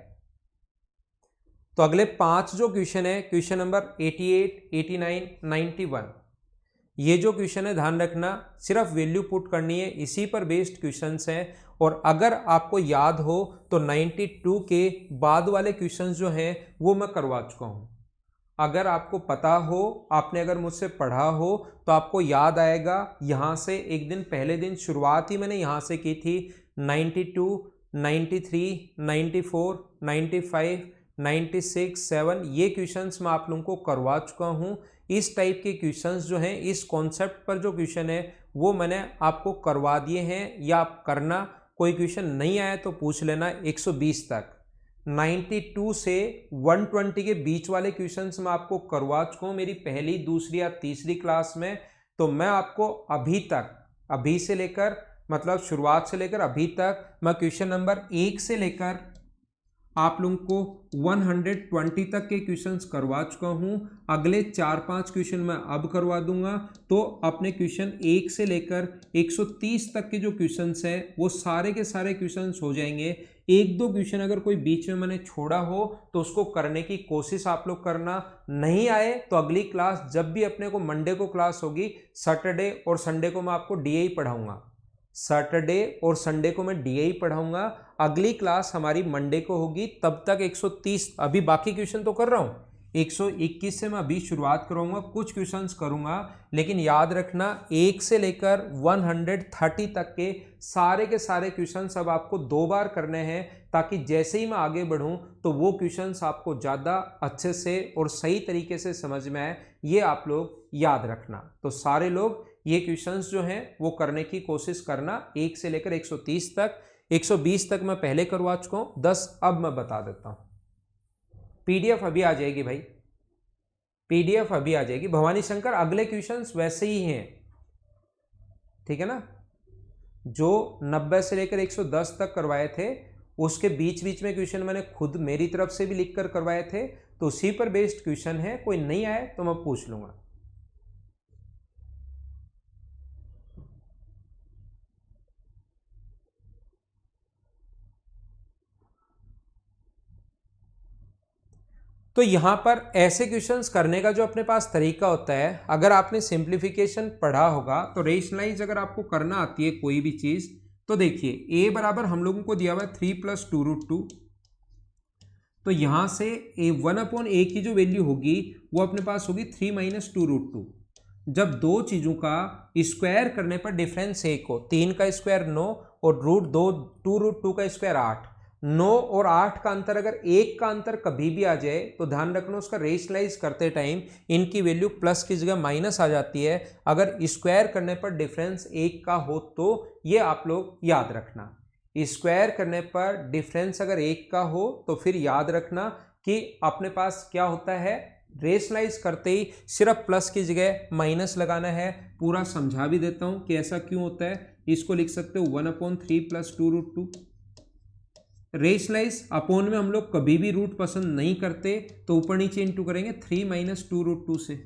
तो अगले 5 जो क्वेश्चन है, क्वेश्चन नंबर 88, 89, 91, ये जो क्वेश्चन है ध्यान रखना, सिर्फ वैल्यू पुट करनी है, इसी पर बेस्ड क्वेश्चंस हैं। और अगर आपको याद हो तो 92 के बाद वाले क्वेश्चंस जो हैं वो मैं करवा चुका हूं। अगर आपको पता हो, आपने अगर मुझसे पढ़ा हो तो आपको याद आएगा। यहां से एक दिन पहले दिन शुरुआत ही मैंने यहां से की थी। 92, 93, 94, 95, 96, 7 ये क्वेश्चंस मैं आप लोगों को करवा चुका हूं। इस टाइप के क्वेश्चंस जो हैं, इस कॉन्सेप्ट पर जो क्वेश्चन है वो मैंने आपको करवा दिए हैं, या आप करना। कोई क्वेश्चन नहीं आया तो पूछ लेना। 120 तक 92 से 120 के बीच वाले क्वेश्चंस मैं आपको करवा चुका हूँ मेरी पहली, दूसरी या तीसरी क्लास में। तो मैं आपको अभी तक, अभी से लेकर मतलब शुरुआत से लेकर अभी तक मैं क्वेश्चन नंबर 1 से लेकर आप लोगों को 120 तक के क्वेश्चंस करवा चुका हूं। अगले 4-5 क्वेश्चन मैं अब करवा दूंगा। तो अपने क्वेश्चन 1 से लेकर 130 तक के जो क्वेश्चंस हैं वो सारे के सारे क्वेश्चंस हो जाएंगे। 1-2 क्वेश्चन अगर कोई बीच में मैंने छोड़ा हो तो उसको करने की कोशिश आप लोग करना। नहीं आए तो अगली क्लास जब भी अपने को मंडे को क्लास होगी, सैटरडे और संडे को मैं आपको डीए ही पढ़ाऊंगा। सैटरडे और संडे को मैं डीए ही पढ़ाऊंगा। अगली क्लास हमारी मंडे को होगी। तब तक 130, अभी बाकी क्वेश्चन तो कर रहा हूं, 121 से मैं अभी शुरुआत करूंगा, कुछ क्वेश्चंस करूंगा। लेकिन याद रखना 1 से लेकर 130 तक के सारे क्वेश्चंस अब आपको 2 बार करने हैं, ताकि जैसे ही मैं आगे बढ़ूं तो वो क्वेश्चंस आपको ज़्यादा अच्छे से और सही तरीके से समझ में आए, ये आप लोग याद रखना। तो सारे लोग ये क्वेश्चंस जो हैं वो करने की कोशिश करना। 1 से लेकर 130 तक, 120 तक मैं पहले करवा चुका हूं, 10 अब मैं बता देता हूं। पीडीएफ अभी आ जाएगी भाई, पीडीएफ अभी आ जाएगी। भवानी शंकर अगले क्वेश्चंस वैसे ही हैं, ठीक है ना? जो 90 से लेकर 110 तक करवाए थे उसके बीच बीच में क्वेश्चन मैंने खुद मेरी तरफ से भी लिखकर करवाए थे, तो उसी पर बेस्ड क्वेश्चन है। कोई नहीं आए तो मैं पूछ लूंगा। तो यहां पर ऐसे क्वेश्चंस करने का जो अपने पास तरीका होता है, अगर आपने सिंप्लीफिकेशन पढ़ा होगा तो रेशनलाइज अगर आपको करना आती है कोई भी चीज, तो देखिए a बराबर हम लोगों को दिया हुआ है 3 + 2√2, तो यहाँ से वन अपॉन ए की जो वैल्यू होगी वो अपने पास होगी 3 माइनस 2√2। जब दो चीज़ों का स्क्वायर करने पर डिफरेंस 1 हो, 3 का स्क्वायर 9 और √2 का स्क्वायर 8, 9 और 8 का अंतर अगर 1 का अंतर कभी भी आ जाए तो ध्यान रखना उसका रेशनलाइज करते टाइम इनकी वैल्यू प्लस की जगह माइनस आ जाती है। अगर स्क्वायर करने पर डिफरेंस 1 का हो तो ये आप लोग याद रखना। स्क्वायर करने पर डिफरेंस अगर 1 का हो तो फिर याद रखना कि अपने पास क्या होता है, रेशनलाइज करते ही सिर्फ प्लस की जगह माइनस लगाना है। पूरा समझा भी देता हूं कि ऐसा क्यों होता है। इसको लिख सकते हो 1/3 + 2√2। रेशनलाइज अपोन में हम लोग कभी भी रूट पसंद नहीं करते, तो ऊपर नीचे इंटू करेंगे 3 - 2√2 से।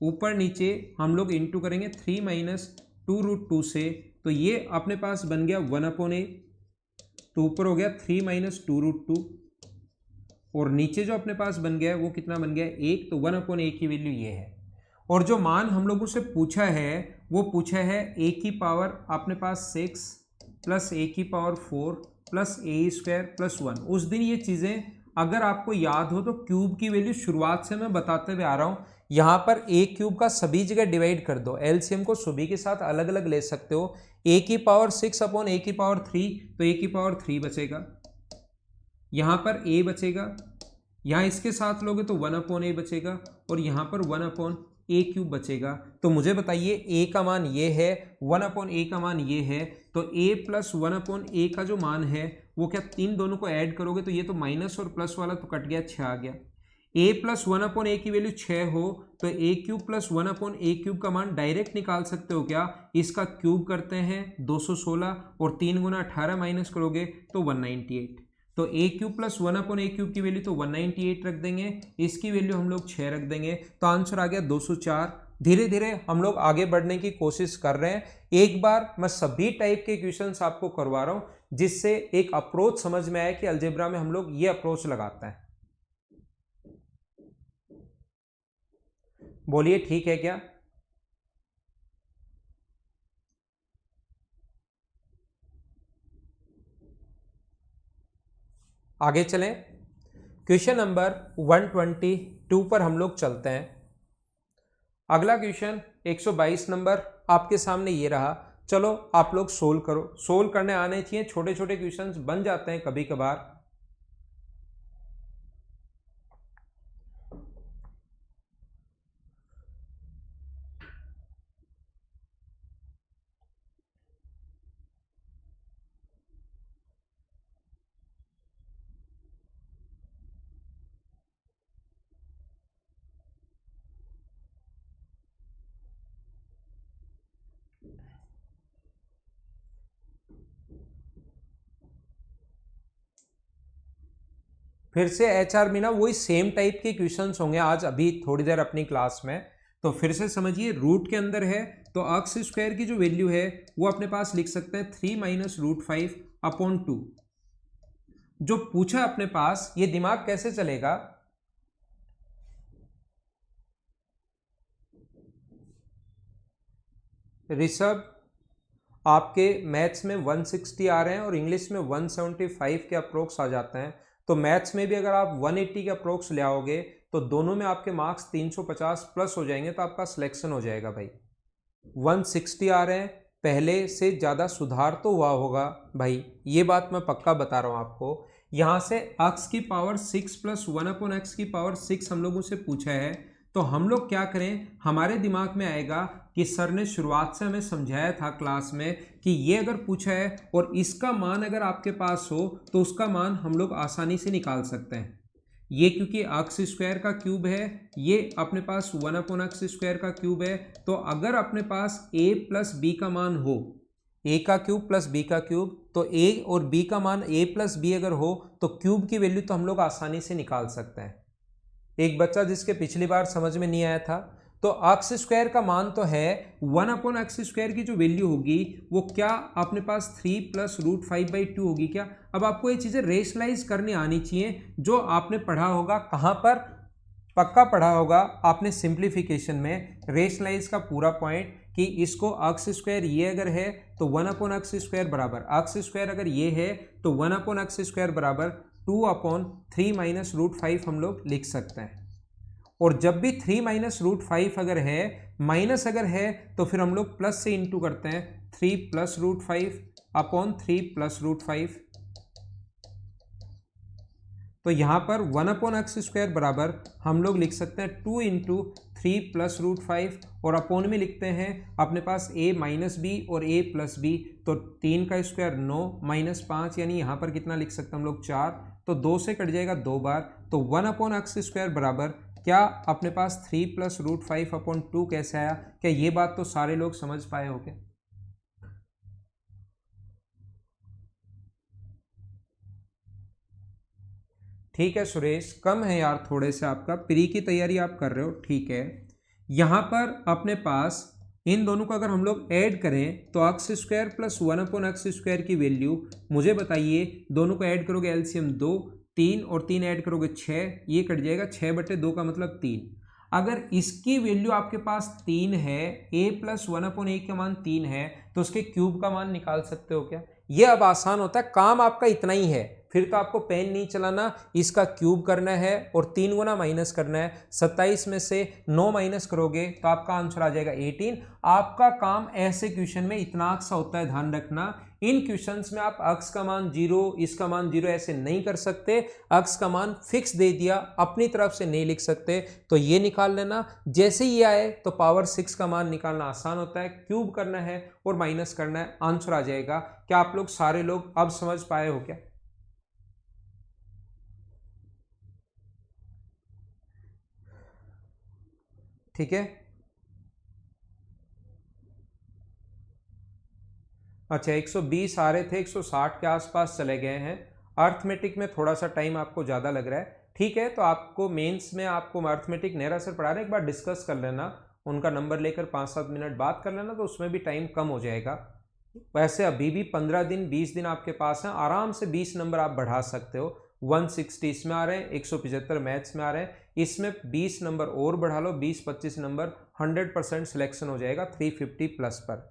ऊपर नीचे हम लोग इंटू करेंगे 3 - 2√2 से, तो ये अपने पास बन गया 1/a। तो ऊपर हो गया 3 - 2√2 और नीचे जो अपने पास बन गया है वो कितना बन गया, 1। तो 1/a की वैल्यू ये है। और जो मान हम लोगों से पूछा है वो पूछा है a की पावर अपने पास 6 + a की पावर 4 + a² + 1। उस दिन ये चीज़ें अगर आपको याद हो तो क्यूब की वैल्यू शुरुआत से मैं बताते हुए आ रहा हूँ। यहाँ पर a³ का सभी जगह डिवाइड कर दो, एलसीएम को सभी के साथ अलग अलग ले सकते हो। a की पावर 6/a की पावर 3, तो a की पावर 3 बचेगा। यहाँ पर a बचेगा, यहाँ इसके साथ लोगे तो 1/a बचेगा और यहाँ पर 1/a³ बचेगा। तो मुझे बताइए a का मान ये है, 1/a का मान ये है, तो a + 1/a का जो मान है वो क्या, इन दोनों को ऐड करोगे तो ये तो माइनस और प्लस वाला तो कट गया, 6 आ गया। a + 1/a की वैल्यू 6 हो तो a³ + 1/a³ का मान डायरेक्ट निकाल सकते हो क्या, इसका क्यूब करते हैं 216 और 3 × 18 माइनस करोगे तो 198। तो a³ + 1/a³ की वैल्यू तो 198 रख देंगे, इसकी वैल्यू हम लोग 6 रख देंगे, तो आंसर आ गया 204। धीरे धीरे हम लोग आगे बढ़ने की कोशिश कर रहे हैं। एक बार मैं सभी टाइप के क्वेश्चंस आपको करवा रहा हूं जिससे एक अप्रोच समझ में आए कि अलजेब्रा में हम लोग ये अप्रोच लगाते हैं। बोलिए ठीक है क्या? आगे चलें। क्वेश्चन नंबर 122 पर हम लोग चलते हैं। अगला क्वेश्चन 122 नंबर आपके सामने ये रहा। चलो आप लोग सोल्व करो, सोल्व करने आने चाहिए, छोटे छोटे क्वेश्चंस बन जाते हैं कभी कभार। फिर से HR मीना वही सेम टाइप के क्वेश्चंस होंगे आज अभी थोड़ी देर अपनी क्लास में। तो फिर से समझिए, रूट के अंदर है तो x स्क्वायर की जो वैल्यू है वो अपने पास लिख सकते हैं 3 - √5/2। जो पूछा अपने पास, ये दिमाग कैसे चलेगा, ऋषभ आपके मैथ्स में 160 आ रहे हैं और इंग्लिश में 175 के अप्रोक्स आ जाते हैं। तो मैथ्स में भी अगर आप 180 के अप्रोक्स ले आओगे तो दोनों में आपके मार्क्स 350 प्लस हो जाएंगे, तो आपका सिलेक्शन हो जाएगा भाई। 160 आ रहे हैं, पहले से ज़्यादा सुधार तो हुआ होगा भाई, ये बात मैं पक्का बता रहा हूँ आपको। यहाँ से x की पावर 6 + 1/x की पावर 6 हम लोगों से पूछा है, तो हम लोग क्या करें, हमारे दिमाग में आएगा कि सर ने शुरुआत से हमें समझाया था क्लास में कि ये अगर पूछा है और इसका मान अगर आपके पास हो तो उसका मान हम लोग आसानी से निकाल सकते हैं। ये क्योंकि x स्क्वायर का क्यूब है, ये अपने पास 1/x स्क्वायर का क्यूब है, तो अगर अपने पास a + b का मान हो, a का क्यूब + b का क्यूब, तो a और b का मान a + b अगर हो तो क्यूब की वैल्यू तो हम लोग आसानी से निकाल सकते हैं। एक बच्चा जिसके पिछली बार समझ में नहीं आया था, तो x स्क्वायर का मान तो है 1/x स्क्वायर की जो वैल्यू होगी वो क्या अपने पास 3 + √5/2 होगी क्या। अब आपको ये चीज़ें रेशनलाइज करनी आनी चाहिए, जो आपने पढ़ा होगा कहाँ पर, पक्का पढ़ा होगा आपने सिंप्लीफिकेशन में, रेशनलाइज का पूरा पॉइंट कि इसको x स्क्वायर ये अगर है तो 1/x स्क्वायर बराबर, x स्क्वायर अगर ये है तो 1/x स्क्वायर बराबर 2/3 माइनस रूट 5 हम लोग लिख सकते हैं। और जब भी 3 माइनस रूट 5 अगर है, माइनस अगर है, तो फिर हम लोग प्लस से इंटू करते हैं, 3 plus root 5 upon 3 plus root 5। तो यहां पर 1/x² बराबर हम लोग लिख सकते हैं 2 इंटू 3 प्लस रूट 5, और अपोन में लिखते हैं अपने पास a माइनस बी और a प्लस बी, तो 3 का स्क्वायर 9 माइनस 5, यानी यहाँ पर कितना लिख सकते हैं हम लोग 4, तो 2 से कट जाएगा 2 बार, तो 1/x² बराबर क्या अपने पास 3 प्लस रूट 5/2 कैसे आया? क्या ये बात तो सारे लोग समझ पाए हो क्या? ठीक है सुरेश, कम है यार थोड़े से, आपका प्री की तैयारी आप कर रहे हो, ठीक है। यहां पर अपने पास इन दोनों को अगर हम लोग ऐड करें तो x² प्लस 1/x² की वैल्यू, मुझे बताइए, दोनों को ऐड करोगे एलसीएम 2, 3 और 3 ऐड करोगे 6, ये कट जाएगा 6/2 का मतलब 3। अगर इसकी वैल्यू आपके पास 3 है, a प्लस 1/a का मान 3 है, तो उसके क्यूब का मान निकाल सकते हो क्या? ये अब आसान होता है, काम आपका इतना ही है, फिर तो आपको पेन नहीं चलाना, इसका क्यूब करना है और 3 गुना माइनस करना है। 27 में से 9 माइनस करोगे तो आपका आंसर आ जाएगा 18। आपका काम ऐसे क्वेश्चन में इतना सा होता है, ध्यान रखना। इन क्वेश्चंस में आप x का मान 0, इसका मान 0 ऐसे नहीं कर सकते, x का मान फिक्स दे दिया, अपनी तरफ से नहीं लिख सकते, तो ये निकाल लेना। जैसे ही आए तो पावर 6 का मान निकालना आसान होता है, क्यूब करना है और माइनस करना है, आंसर आ जाएगा। क्या आप लोग सारे लोग अब समझ पाए हो क्या? ठीक है। अच्छा, 120 आ रहे थे, 160 के आसपास चले गए हैं। अर्थमेटिक में थोड़ा सा टाइम आपको ज़्यादा लग रहा है, ठीक है। तो आपको मेंस में आपको अर्थमेटिक नेहरा सर पढ़ा रहे हैं, एक बार डिस्कस कर लेना, उनका नंबर लेकर 5-7 मिनट बात कर लेना, तो उसमें भी टाइम कम हो जाएगा। वैसे अभी भी 15 दिन 20 दिन आपके पास हैं, आराम से 20 नंबर आप बढ़ा सकते हो। 160 इसमें आ रहे हैं, 175 मैथ्स में आ रहे हैं, इसमें 20 नंबर और बढ़ा लो, 20-25 नंबर, 100% सिलेक्शन हो जाएगा 350 प्लस पर।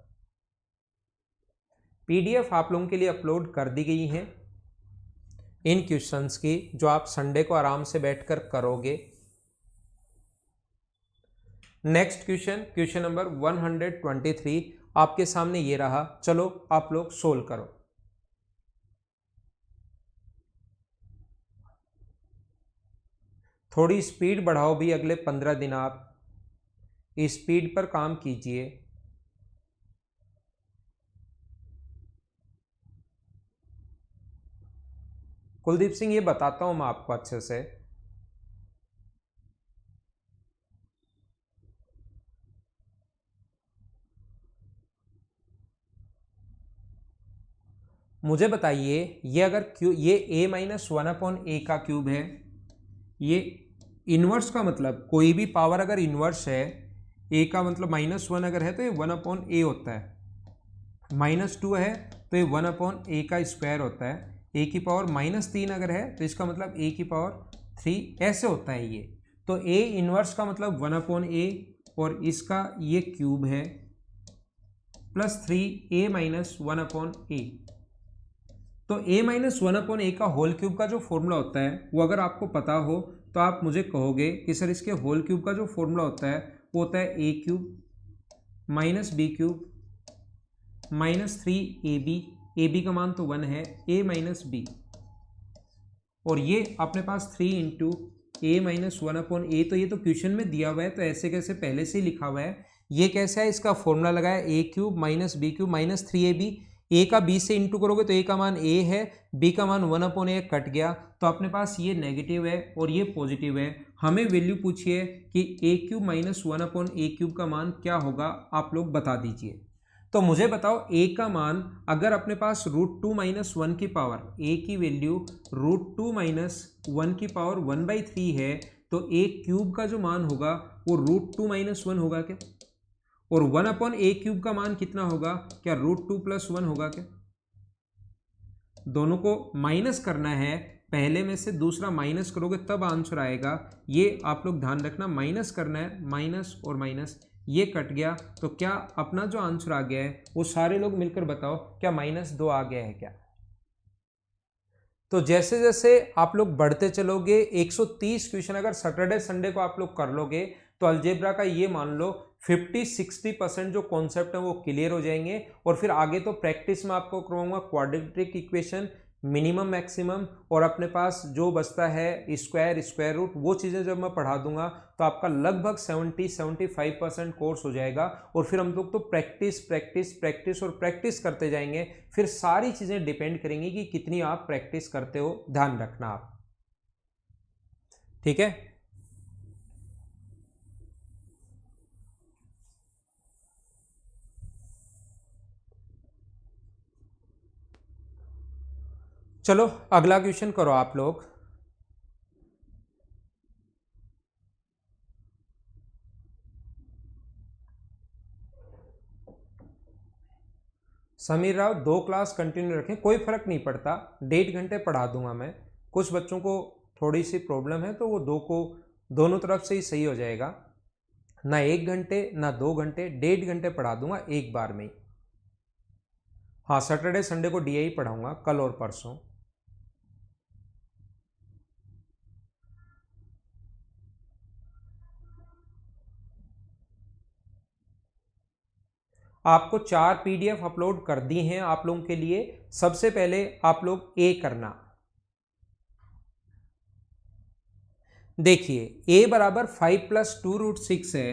पीडीएफ आप लोगों के लिए अपलोड कर दी गई है इन क्वेश्चंस की, जो आप संडे को आराम से बैठकर करोगे। नेक्स्ट क्वेश्चन, क्वेश्चन नंबर 123 आपके सामने ये रहा, चलो आप लोग सोल्व करो। थोड़ी स्पीड बढ़ाओ भी, अगले 15 दिन आप स्पीड पर काम कीजिए। कुलदीप सिंह, ये बताता हूं मैं आपको अच्छे से। मुझे बताइए, ये अगर ये a माइनस 1/a का क्यूब है, ये इनवर्स का मतलब कोई भी पावर अगर इनवर्स है, a का मतलब -1 अगर है तो ये 1/a होता है, -2 है तो ये 1/a का स्क्वायर होता है, a की पावर -3 अगर है तो इसका मतलब a की पावर 3, ऐसे होता है ये। तो a इनवर्स का मतलब 1/a, और इसका ये क्यूब है, प्लस 3a माइनस 1/a। तो a माइनस 1/a का होल क्यूब का जो फॉर्मूला होता है, वो अगर आपको पता हो तो आप मुझे कहोगे कि सर इसके होल क्यूब का जो फॉर्मूला होता है वो होता है a cube minus b cube minus 3ab, ab का मान तो 1 है, a माइनस बी, और ये अपने पास 3 इंटू a माइनस 1/a। तो ये तो क्वेश्चन में दिया हुआ है, तो ऐसे कैसे पहले से ही लिखा हुआ है। ये कैसा है, इसका फॉर्मूला लगाया a cube minus b cube minus 3ab, a का b से इंटू करोगे तो a का मान a है, b का मान 1/a कट गया, तो अपने पास ये नेगेटिव है और ये पॉजिटिव है। हमें वैल्यू पूछिए कि a cube minus 1/a cube का मान क्या होगा, आप लोग बता दीजिए। तो मुझे बताओ a का मान अगर अपने पास √2 माइनस 1 की पावर, a की वैल्यू √2 माइनस 1 की पावर 1/3 है, तो a क्यूब का जो मान होगा वो √2 माइनस 1 होगा क्या? और 1/a क्यूब का मान कितना होगा? क्या √2 प्लस 1 होगा क्या? दोनों को माइनस करना है, पहले में से दूसरा माइनस करोगे तब आंसर आएगा, ये आप लोग ध्यान रखना। माइनस करना है, माइनस और माइनस, ये कट गया, तो क्या अपना जो आंसर आ गया है वो सारे लोग मिलकर बताओ, क्या -2 आ गया है क्या? तो जैसे जैसे आप लोग बढ़ते चलोगे 130 क्वेश्चन अगर सैटरडे संडे को आप लोग कर लोगे तो अलजेब्रा का ये मान लो 50-60% जो कॉन्सेप्ट है वो क्लियर हो जाएंगे। और फिर आगे तो प्रैक्टिस में आपको करवाऊंगा क्वाड्रेटिक इक्वेशन, मिनिमम मैक्सिमम, और अपने पास जो बचता है स्क्वायर, स्क्वायर रूट, वो चीज़ें जब मैं पढ़ा दूंगा तो आपका लगभग 70-75% कोर्स हो जाएगा। और फिर हम लोग तो प्रैक्टिस प्रैक्टिस प्रैक्टिस और प्रैक्टिस करते जाएंगे। फिर सारी चीज़ें डिपेंड करेंगी कि कितनी आप प्रैक्टिस करते हो, ध्यान रखना आप। ठीक है, चलो अगला क्वेश्चन करो आप लोग। समीर राव 2 क्लास कंटिन्यू रखें, कोई फर्क नहीं पड़ता, 1.5 घंटे पढ़ा दूंगा मैं। कुछ बच्चों को थोड़ी सी प्रॉब्लम है तो वो दोनों तरफ से ही सही हो जाएगा। ना 1 घंटे ना 2 घंटे, 1.5 घंटे पढ़ा दूंगा एक बार में ही। हाँ, सैटरडे संडे को डीआई पढ़ाऊंगा कल और परसों। आपको 4 पीडीएफ अपलोड कर दी हैं आप लोगों के लिए। सबसे पहले आप लोग ए करना। देखिए a बराबर 5+2√6 है।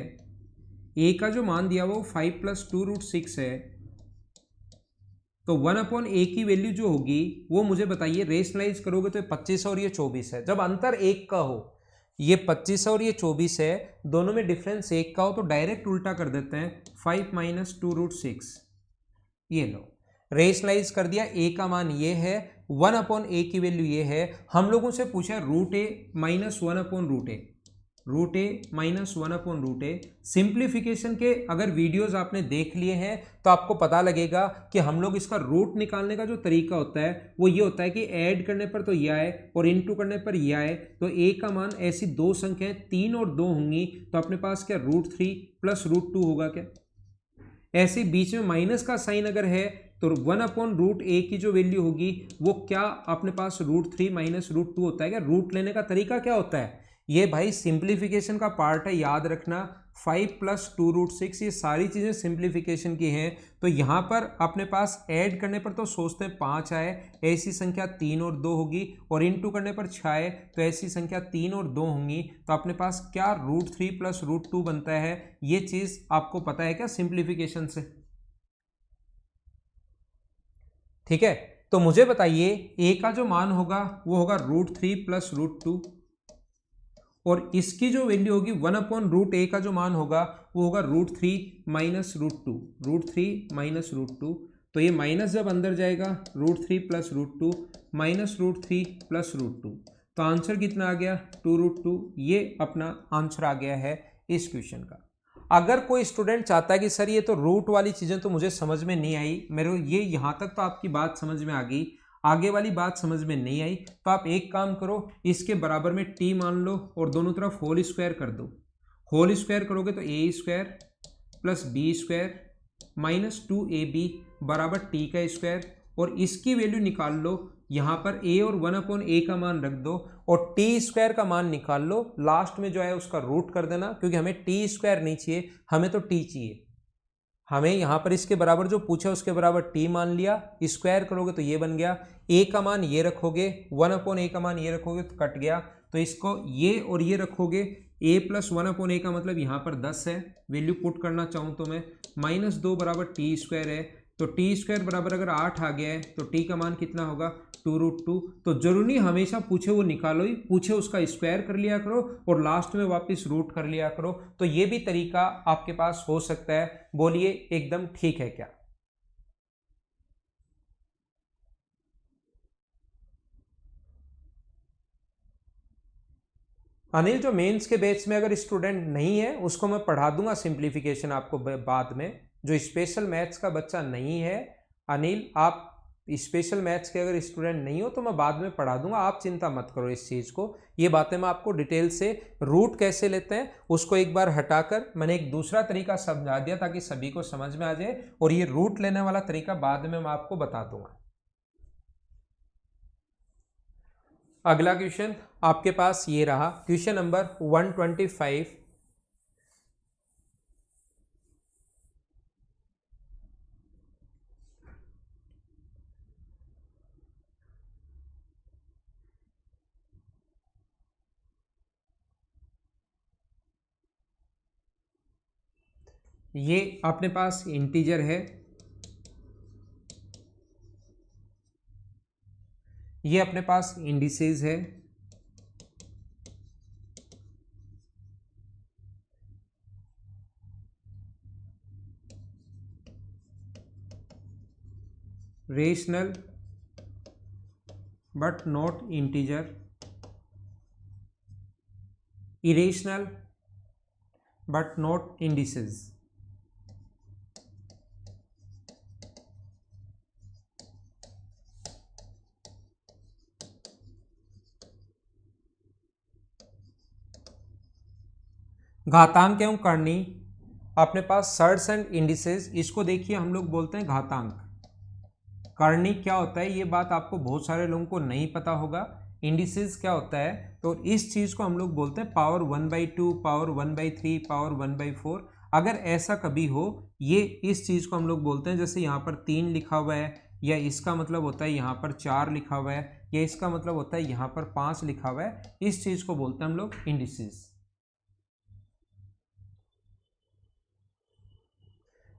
a का जो मान दिया वो 5+2√6 है। तो 1/a की वैल्यू जो होगी वो मुझे बताइए, रेशनलाइज करोगे तो 25 और ये 24 है। जब अंतर 1 का हो, ये 25 और ये 24 है, दोनों में डिफरेंस 1 का हो, तो डायरेक्ट उल्टा कर देते हैं, 5 - 2√6। ये लो, रेशनलाइज कर दिया। a का मान ये है, 1/a की वैल्यू ये है। हम लोगों से पूछा √a - 1/√a, √a - 1/√a। Simplification के अगर वीडियोस आपने देख लिए हैं तो आपको पता लगेगा कि हम लोग इसका रूट निकालने का जो तरीका होता है वो ये होता है कि ऐड करने पर तो ये आए और इनटू करने पर ये आए। तो a का मान, ऐसी दो संख्याएं 3 और 2 होंगी, तो अपने पास क्या √3 + √2 होगा क्या। ऐसे बीच में माइनस का साइन अगर है तो 1/√a की जो वैल्यू होगी वो क्या अपने पास √3 - √2 होता है क्या। रूट लेने का तरीका क्या होता है, ये भाई सिंप्लीफिकेशन का पार्ट है, याद रखना। 5+2√6 ये सारी चीज़ें सिंप्लीफिकेशन की हैं। तो यहाँ पर अपने पास ऐड करने पर तो सोचते हैं 5 आए, ऐसी संख्या 3 और 2 होगी, और इनटू करने पर 6 आए तो ऐसी संख्या 3 और 2 होंगी। तो अपने पास क्या √3 + √2 बनता है। ये चीज़ आपको पता है क्या सिंप्लीफिकेशन से। ठीक है, तो मुझे बताइए a का जो मान होगा वो होगा √3 + √2, और इसकी जो वैल्यू होगी 1/√a का जो मान होगा वो होगा √3 - √2, √3 - √2। तो ये माइनस जब अंदर जाएगा, √3 + √2 -√3 + √2, तो आंसर कितना आ गया, 2√2। ये अपना आंसर आ गया है इस क्वेश्चन का। अगर कोई स्टूडेंट चाहता है कि सर ये तो रूट वाली चीज़ें तो मुझे समझ में नहीं आई, मेरे ये यहाँ तक तो आपकी बात समझ में आ गई, आगे वाली बात समझ में नहीं आई, तो आप एक काम करो, इसके बराबर में t मान लो और दोनों तरफ होल स्क्वायर कर दो। होल स्क्वायर करोगे तो a² + b² - 2ab बराबर t का स्क्वायर, और इसकी वैल्यू निकाल लो। यहाँ पर a और 1/a का मान रख दो और t² का मान निकाल लो। लास्ट में जो है उसका रूट कर देना, क्योंकि हमें t² नहीं चाहिए, हमें तो t चाहिए। हमें यहाँ पर इसके बराबर जो पूछा उसके बराबर t मान लिया, स्क्वायर करोगे तो ये बन गया। a का मान ये रखोगे, 1/a का मान ये रखोगे तो कट गया। तो इसको ये और ये रखोगे, a + 1/a का मतलब यहाँ पर 10 है। वैल्यू पुट करना चाहूँ तो मैं, -2 बराबर t² है। तो t² बराबर अगर 8 आ गया है तो t का मान कितना होगा, 2√2। तो जरूरी नहीं हमेशा पूछे वो निकालो ही, पूछे उसका स्क्वायर कर लिया करो और लास्ट में वापस रूट कर लिया करो। तो ये भी तरीका आपके पास हो सकता है। बोलिए एकदम ठीक है क्या। अनिल, जो मेंस के बैच में अगर स्टूडेंट नहीं है उसको मैं पढ़ा दूंगा सिंप्लीफिकेशन आपको बाद में। जो स्पेशल मैथ्स का बच्चा नहीं है अनिल, आप स्पेशल मैथ्स के अगर स्टूडेंट नहीं हो तो मैं बाद में पढ़ा दूंगा, आप चिंता मत करो इस चीज़ को। ये बातें मैं आपको डिटेल से, रूट कैसे लेते हैं उसको एक बार हटाकर मैंने एक दूसरा तरीका समझा दिया ताकि सभी को समझ में आ जाए, और ये रूट लेने वाला तरीका बाद में मैं आपको बता दूंगा। अगला क्वेश्चन आपके पास ये रहा, क्वेश्चन नंबर 125। ये अपने पास इंटीजर है, ये अपने पास इंडिसेस है, rational but not integer, irrational but not indices. घातांक एवं करनी अपने पास सर्ट्स एंड इंडिसेस, इसको देखिए हम लोग बोलते हैं घातांक। करनी क्या होता है ये बात आपको बहुत सारे लोगों को नहीं पता होगा। इंडिसेस क्या होता है, तो इस चीज को हम लोग बोलते हैं पावर 1/2, पावर 1/3, पावर 1/4। अगर ऐसा कभी हो, ये इस चीज को हम लोग बोलते हैं, जैसे यहाँ पर 3 लिखा हुआ है, या इसका मतलब होता है यहाँ पर 4 लिखा हुआ है, या इसका मतलब होता है यहाँ पर 5 लिखा हुआ है, इस चीज को बोलते हैं हम लोग indices.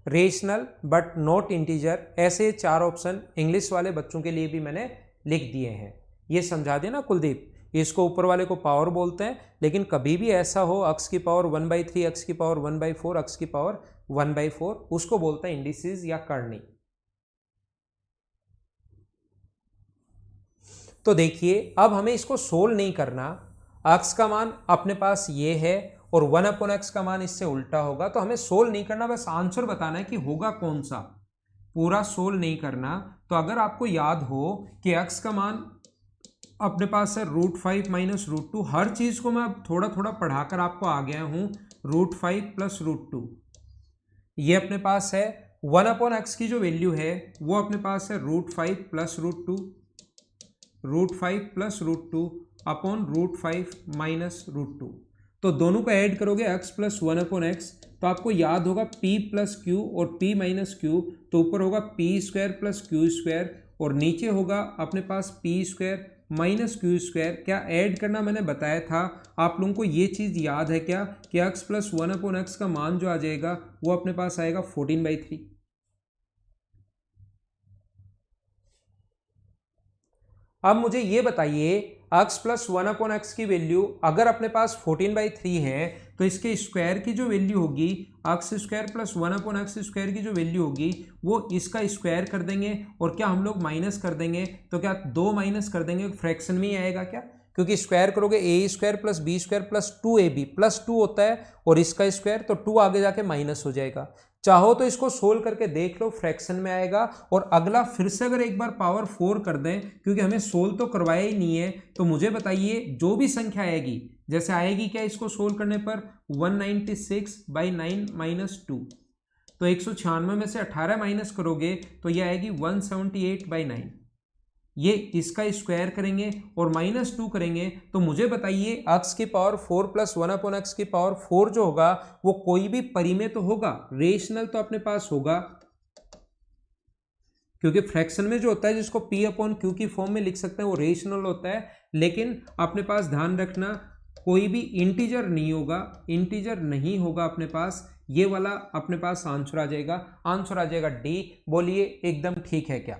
Rational but not integer, ऐसे 4 ऑप्शन इंग्लिश वाले बच्चों के लिए भी मैंने लिख दिए हैं। ये समझा देना कुलदीप, इसको ऊपर वाले को पावर बोलते हैं, लेकिन कभी भी ऐसा हो अक्स की पावर 1/3, अक्स की पावर 1/4, अक्स की पावर 1/4, उसको बोलते हैं इंडिसेस या करनी। तो देखिए अब हमें इसको सोल्व नहीं करना, अक्स का मान अपने पास ये है और 1/x का मान इससे उल्टा होगा, तो हमें सोल्व नहीं करना, बस आंसर बताना है कि होगा कौन सा, पूरा सोल्व नहीं करना। तो अगर आपको याद हो कि x का मान अपने पास है √5 माइनस √2, हर चीज को मैं थोड़ा थोड़ा पढ़ाकर आपको आ गया हूं, √5 प्लस √2, ये अपने पास है 1/x की जो वैल्यू है वो अपने पास है √5 प्लस √2, √5 प्लस √2 अपॉन √5 माइनस √2। तो दोनों को ऐड करोगे x प्लस 1/x, तो आपको याद होगा p प्लस क्यू और p माइनस क्यू, तो ऊपर होगा p² प्लस क्यू² और नीचे होगा अपने पास p² माइनस क्यू²। क्या ऐड करना मैंने बताया था आप लोगों को, ये चीज़ याद है क्या कि x प्लस 1/x का मान जो आ जाएगा वो अपने पास आएगा 14/3। अब मुझे ये बताइए x प्लस 1/x की वैल्यू अगर अपने पास 14/3 है, तो इसके स्क्वायर की जो वैल्यू होगी x² प्लस 1/x² की जो वैल्यू होगी वो इसका स्क्वायर कर देंगे, और क्या हम लोग माइनस कर देंगे, तो क्या 2 माइनस कर देंगे, फ्रैक्शन में ही आएगा क्या, क्योंकि स्क्वायर करोगे a² plus b² plus 2ab plus 2 होता है, और इसका स्क्वायर तो 2 आगे जाके माइनस हो जाएगा। चाहो तो इसको सोल्व करके देख लो, फ्रैक्शन में आएगा। और अगला फिर से अगर एक बार पावर 4 कर दें, क्योंकि हमें सोल्व तो करवाया ही नहीं है, तो मुझे बताइए जो भी संख्या आएगी, जैसे आएगी क्या इसको सोल्व करने पर 196/9 माइनस 2, तो 196 में से 18 माइनस करोगे तो ये आएगी 178/9, ये इसका स्क्वायर करेंगे और -2 करेंगे, तो मुझे बताइए x की पावर 4 प्लस 1/x की पावर 4 जो होगा वो कोई भी परिमेय तो होगा, रेशनल तो अपने पास होगा, क्योंकि फ्रैक्शन में जो होता है जिसको p/q की फॉर्म में लिख सकते हैं वो रेशनल होता है। लेकिन अपने पास ध्यान रखना कोई भी इंटीजर नहीं होगा, इंटीजर नहीं होगा अपने पास, ये वाला अपने पास आंसर आ जाएगा, आंसर आ जाएगा डी। बोलिए एकदम ठीक है क्या?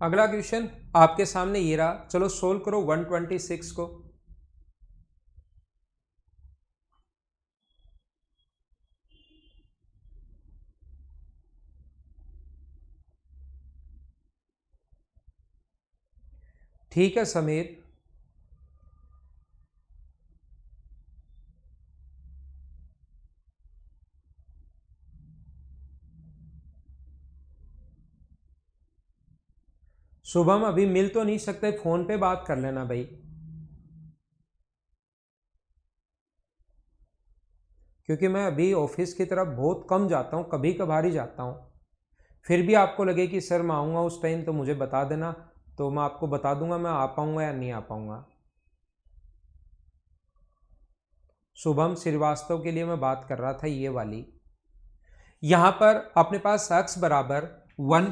अगला क्वेश्चन आपके सामने ये रहा, चलो सोल्व करो 126 को। ठीक है समीर, शुभम अभी मिल तो नहीं सकते, फोन पे बात कर लेना भाई, क्योंकि मैं अभी ऑफिस की तरफ बहुत कम जाता हूँ, कभी कभार ही जाता हूँ। फिर भी आपको लगे कि सर मैं आऊँगा उस टाइम तो मुझे बता देना, तो मैं आपको बता दूंगा मैं आ पाऊँगा या नहीं आ पाऊँगा। शुभम श्रीवास्तव के लिए मैं बात कर रहा था, ये वाली। यहाँ पर अपने पास x बराबर वन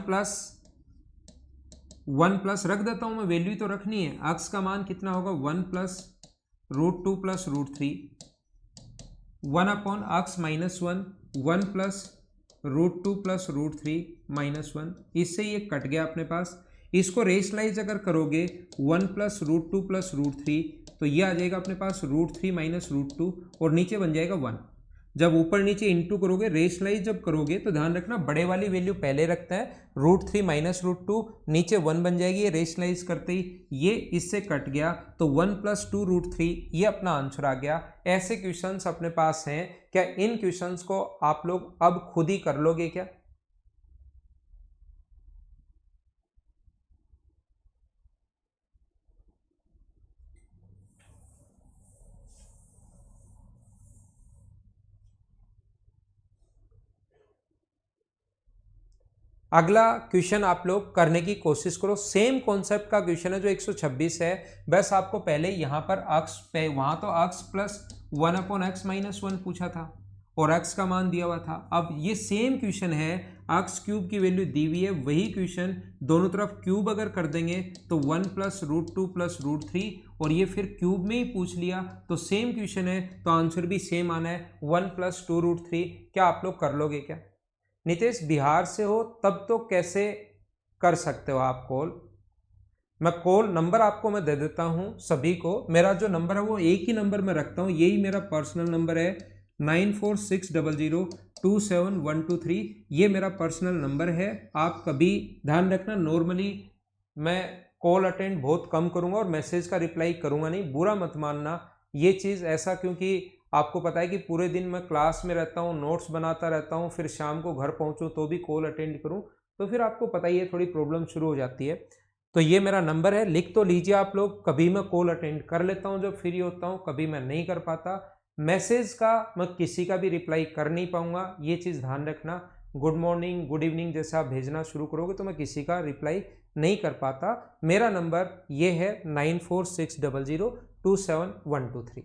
प्लस रख देता हूँ मैं, वैल्यू तो रखनी है। x का मान कितना होगा, 1 plus √2 plus √3, 1 upon x minus 1 plus √2 plus √3 minus 1। इससे ये कट गया अपने पास। इसको रेशनलाइज अगर करोगे 1 प्लस √2 प्लस √3, तो ये आ जाएगा अपने पास √3 माइनस √2 और नीचे बन जाएगा 1। जब ऊपर नीचे इंटू करोगे, रेशनलाइज जब करोगे तो ध्यान रखना बड़े वाली वैल्यू पहले रखता है, √3 माइनस √2 नीचे 1 बन जाएगी। ये रेशनलाइज करते ही ये इससे कट गया, तो 1 प्लस 2 √3 ये अपना आंसर आ गया। ऐसे क्वेश्चंस अपने पास हैं। क्या इन क्वेश्चंस को आप लोग अब खुद ही कर लोगे क्या? अगला क्वेश्चन आप लोग करने की कोशिश करो, सेम कॉन्सेप्ट का क्वेश्चन है जो 126 है, बस आपको पहले यहां पर अक्स पे, वहां तो अक्स प्लस 1 अपॉन एक्स माइनस 1 पूछा था और x का मान दिया हुआ था। अब ये सेम क्वेश्चन है, x क्यूब की वैल्यू दी हुई है, वही क्वेश्चन दोनों तरफ क्यूब अगर कर देंगे तो 1 प्लस √2 प्लस √3 और ये फिर क्यूब में ही पूछ लिया, तो सेम क्वेश्चन है तो आंसर भी सेम आना है 1 प्लस 2 √3। क्या आप लोग कर लोगे क्या? नितेश बिहार से हो तब तो कैसे कर सकते हो आप कॉल? मैं कॉल नंबर आपको मैं दे देता हूं सभी को। मेरा जो नंबर है वो एक ही नंबर में रखता हूं, यही मेरा पर्सनल नंबर है 9460027123। ये मेरा पर्सनल नंबर है। आप कभी ध्यान रखना, नॉर्मली मैं कॉल अटेंड बहुत कम करूंगा और मैसेज का रिप्लाई करूंगा नहीं, बुरा मत मानना ये चीज़ ऐसा, क्योंकि आपको पता है कि पूरे दिन मैं क्लास में रहता हूँ, नोट्स बनाता रहता हूँ, फिर शाम को घर पहुँचूँ तो भी कॉल अटेंड करूँ, तो फिर आपको पता ही है थोड़ी प्रॉब्लम शुरू हो जाती है। तो ये मेरा नंबर है, लिख तो लीजिए आप लोग। कभी मैं कॉल अटेंड कर लेता हूँ जब फ्री होता हूँ, कभी मैं नहीं कर पाता। मैसेज का मैं किसी का भी रिप्लाई कर नहीं पाऊँगा, ये चीज़ ध्यान रखना। गुड मॉर्निंग, गुड इवनिंग जैसा आप भेजना शुरू करोगे तो मैं किसी का रिप्लाई नहीं कर पाता। मेरा नंबर ये है 9460027123।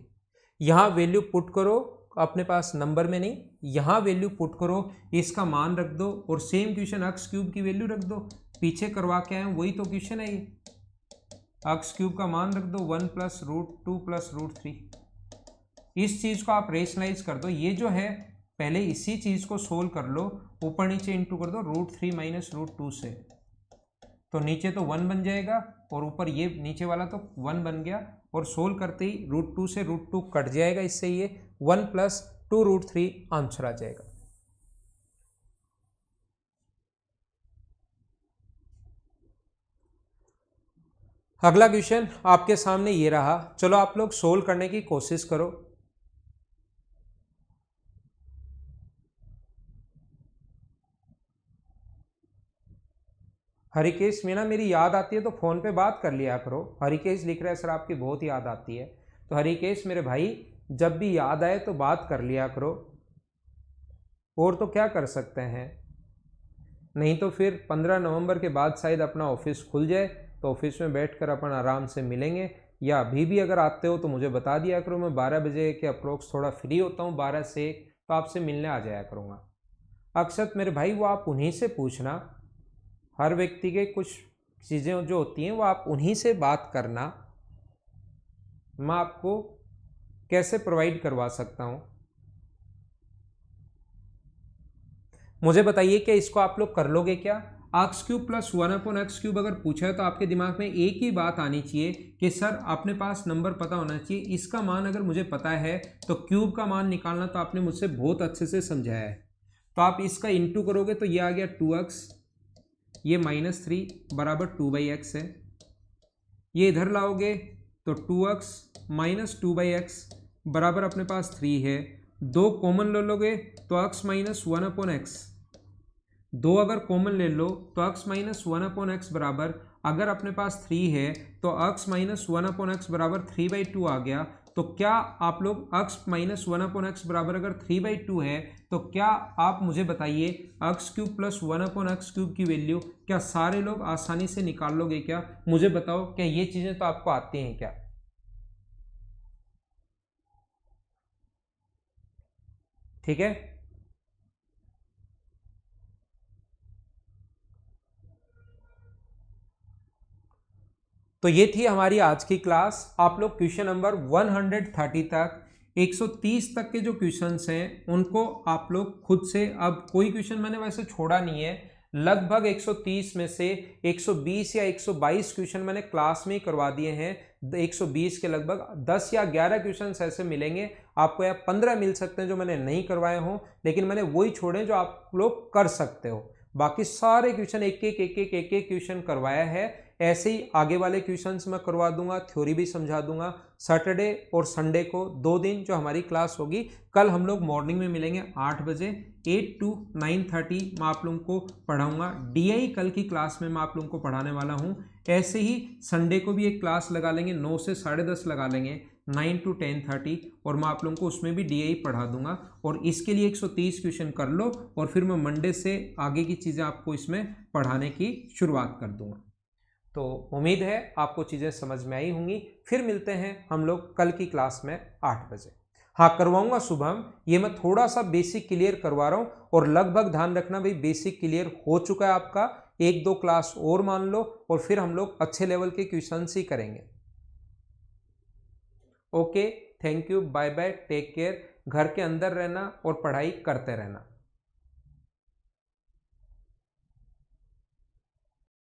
यहाँ वैल्यू पुट करो, अपने पास नंबर में नहीं, यहाँ वैल्यू पुट करो, इसका मान रख दो और सेम क्वेश्चन एक्स क्यूब की वैल्यू रख दो, पीछे करवा के आए वही तो क्वेश्चन है ये। एक्स क्यूब का मान रख दो 1 प्लस √2 प्लस √3। इस चीज़ को आप रेशनलाइज कर दो, ये जो है पहले इसी चीज़ को सोल्व कर लो, ऊपर नीचे इंटू कर दो √3 माइनस √2 से, तो नीचे तो 1 बन जाएगा और ऊपर ये नीचे वाला तो 1 बन गया, और सोल्व करते ही √2 से √2 कट जाएगा, इससे ये 1 प्लस 2 √3 आंसर आ जाएगा। अगला क्वेश्चन आपके सामने ये रहा, चलो आप लोग सोल्व करने की कोशिश करो। हरिकेश मीना, मेरी याद आती है तो फ़ोन पे बात कर लिया करो। हरिकेश लिख रहा है सर आपकी बहुत याद आती है, तो हरिकेश मेरे भाई जब भी याद आए तो बात कर लिया करो, और तो क्या कर सकते हैं। नहीं तो फिर 15 नवंबर के बाद शायद अपना ऑफिस खुल जाए तो ऑफिस में बैठकर अपन आराम से मिलेंगे, या अभी भी अगर आते हो तो मुझे बता दिया करो, मैं 12 बजे के अप्रोक्स थोड़ा फ्री होता हूँ, 12 से 1, तो आपसे मिलने आ जाया करूँगा। अक्षत मेरे भाई वो आप उन्हीं से पूछना, हर व्यक्ति के कुछ चीज़ें जो होती हैं वो आप उन्हीं से बात करना, मैं आपको कैसे प्रोवाइड करवा सकता हूँ। मुझे बताइए क्या इसको आप लोग कर लोगे क्या? X cube plus 1 upon x cube अगर पूछा है तो आपके दिमाग में एक ही बात आनी चाहिए कि सर अपने पास नंबर पता होना चाहिए, इसका मान अगर मुझे पता है तो क्यूब का मान निकालना तो आपने मुझसे बहुत अच्छे से समझाया है। तो आप इसका इंटू करोगे तो ये आ गया 2x, ये -3 बराबर 2/x है, ये इधर लाओगे तो 2x माइनस 2/x बराबर अपने पास 3 है, 2 कॉमन ले लोगे तो x माइनस 1 अपॉन एक्स, 2 अगर कॉमन ले लो तो x माइनस 1 अपॉन एक्स बराबर अगर अपने पास 3 है तो x माइनस 1/x बराबर 3/2 आ गया। तो क्या आप लोग x माइनस 1/x बराबर अगर 3/2 है तो क्या आप मुझे बताइए x³ प्लस 1/x³ की वैल्यू क्या सारे लोग आसानी से निकाल लोगे क्या? मुझे बताओ, क्या ये चीजें तो आपको आती हैं क्या? ठीक है, तो ये थी हमारी आज की क्लास। आप लोग क्वेश्चन नंबर 130 तक 130 तक के जो क्वेश्चंस हैं उनको आप लोग खुद से, अब कोई क्वेश्चन मैंने वैसे छोड़ा नहीं है, लगभग 130 में से 120 या 122 क्वेश्चन मैंने क्लास में ही करवा दिए हैं। 120 के लगभग 10 या 11 क्वेश्चंस ऐसे मिलेंगे आपको, या 15 मिल सकते हैं जो मैंने नहीं करवाए हों, लेकिन मैंने वही छोड़े जो आप लोग कर सकते हो। बाकी सारे क्वेश्चन एक एक क्वेश्चन करवाया है। ऐसे ही आगे वाले क्वेश्चंस मैं करवा दूंगा, थ्योरी भी समझा दूंगा। सैटरडे और संडे को 2 दिन जो हमारी क्लास होगी, कल हम लोग मॉर्निंग में मिलेंगे 8 बजे, 8 to 9:30 मैं आप लोगों को पढ़ाऊंगा। डीआई कल की क्लास में मैं आप लोगों को पढ़ाने वाला हूं। ऐसे ही संडे को भी एक क्लास लगा लेंगे, 9 से 10:30 लगा लेंगे, 9 to 10:30, और मैं आप लोगों को उसमें भी डीआई पढ़ा दूंगा। और इसके लिए 130 क्वेश्चन कर लो और फिर मैं मंडे से आगे की चीज़ें आपको इसमें पढ़ाने की शुरुआत कर दूंगा। तो उम्मीद है आपको चीज़ें समझ में आई होंगी। फिर मिलते हैं हम लोग कल की क्लास में 8 बजे। हाँ, करवाऊंगा शुभम, ये मैं थोड़ा सा बेसिक क्लियर करवा रहा हूँ, और लगभग ध्यान रखना भाई बेसिक क्लियर हो चुका है आपका। 1-2 क्लास और मान लो और फिर हम लोग अच्छे लेवल के क्वेश्चंस ही करेंगे। Okay, thank you, bye bye, take care. घर के अंदर रहना और पढ़ाई करते रहना।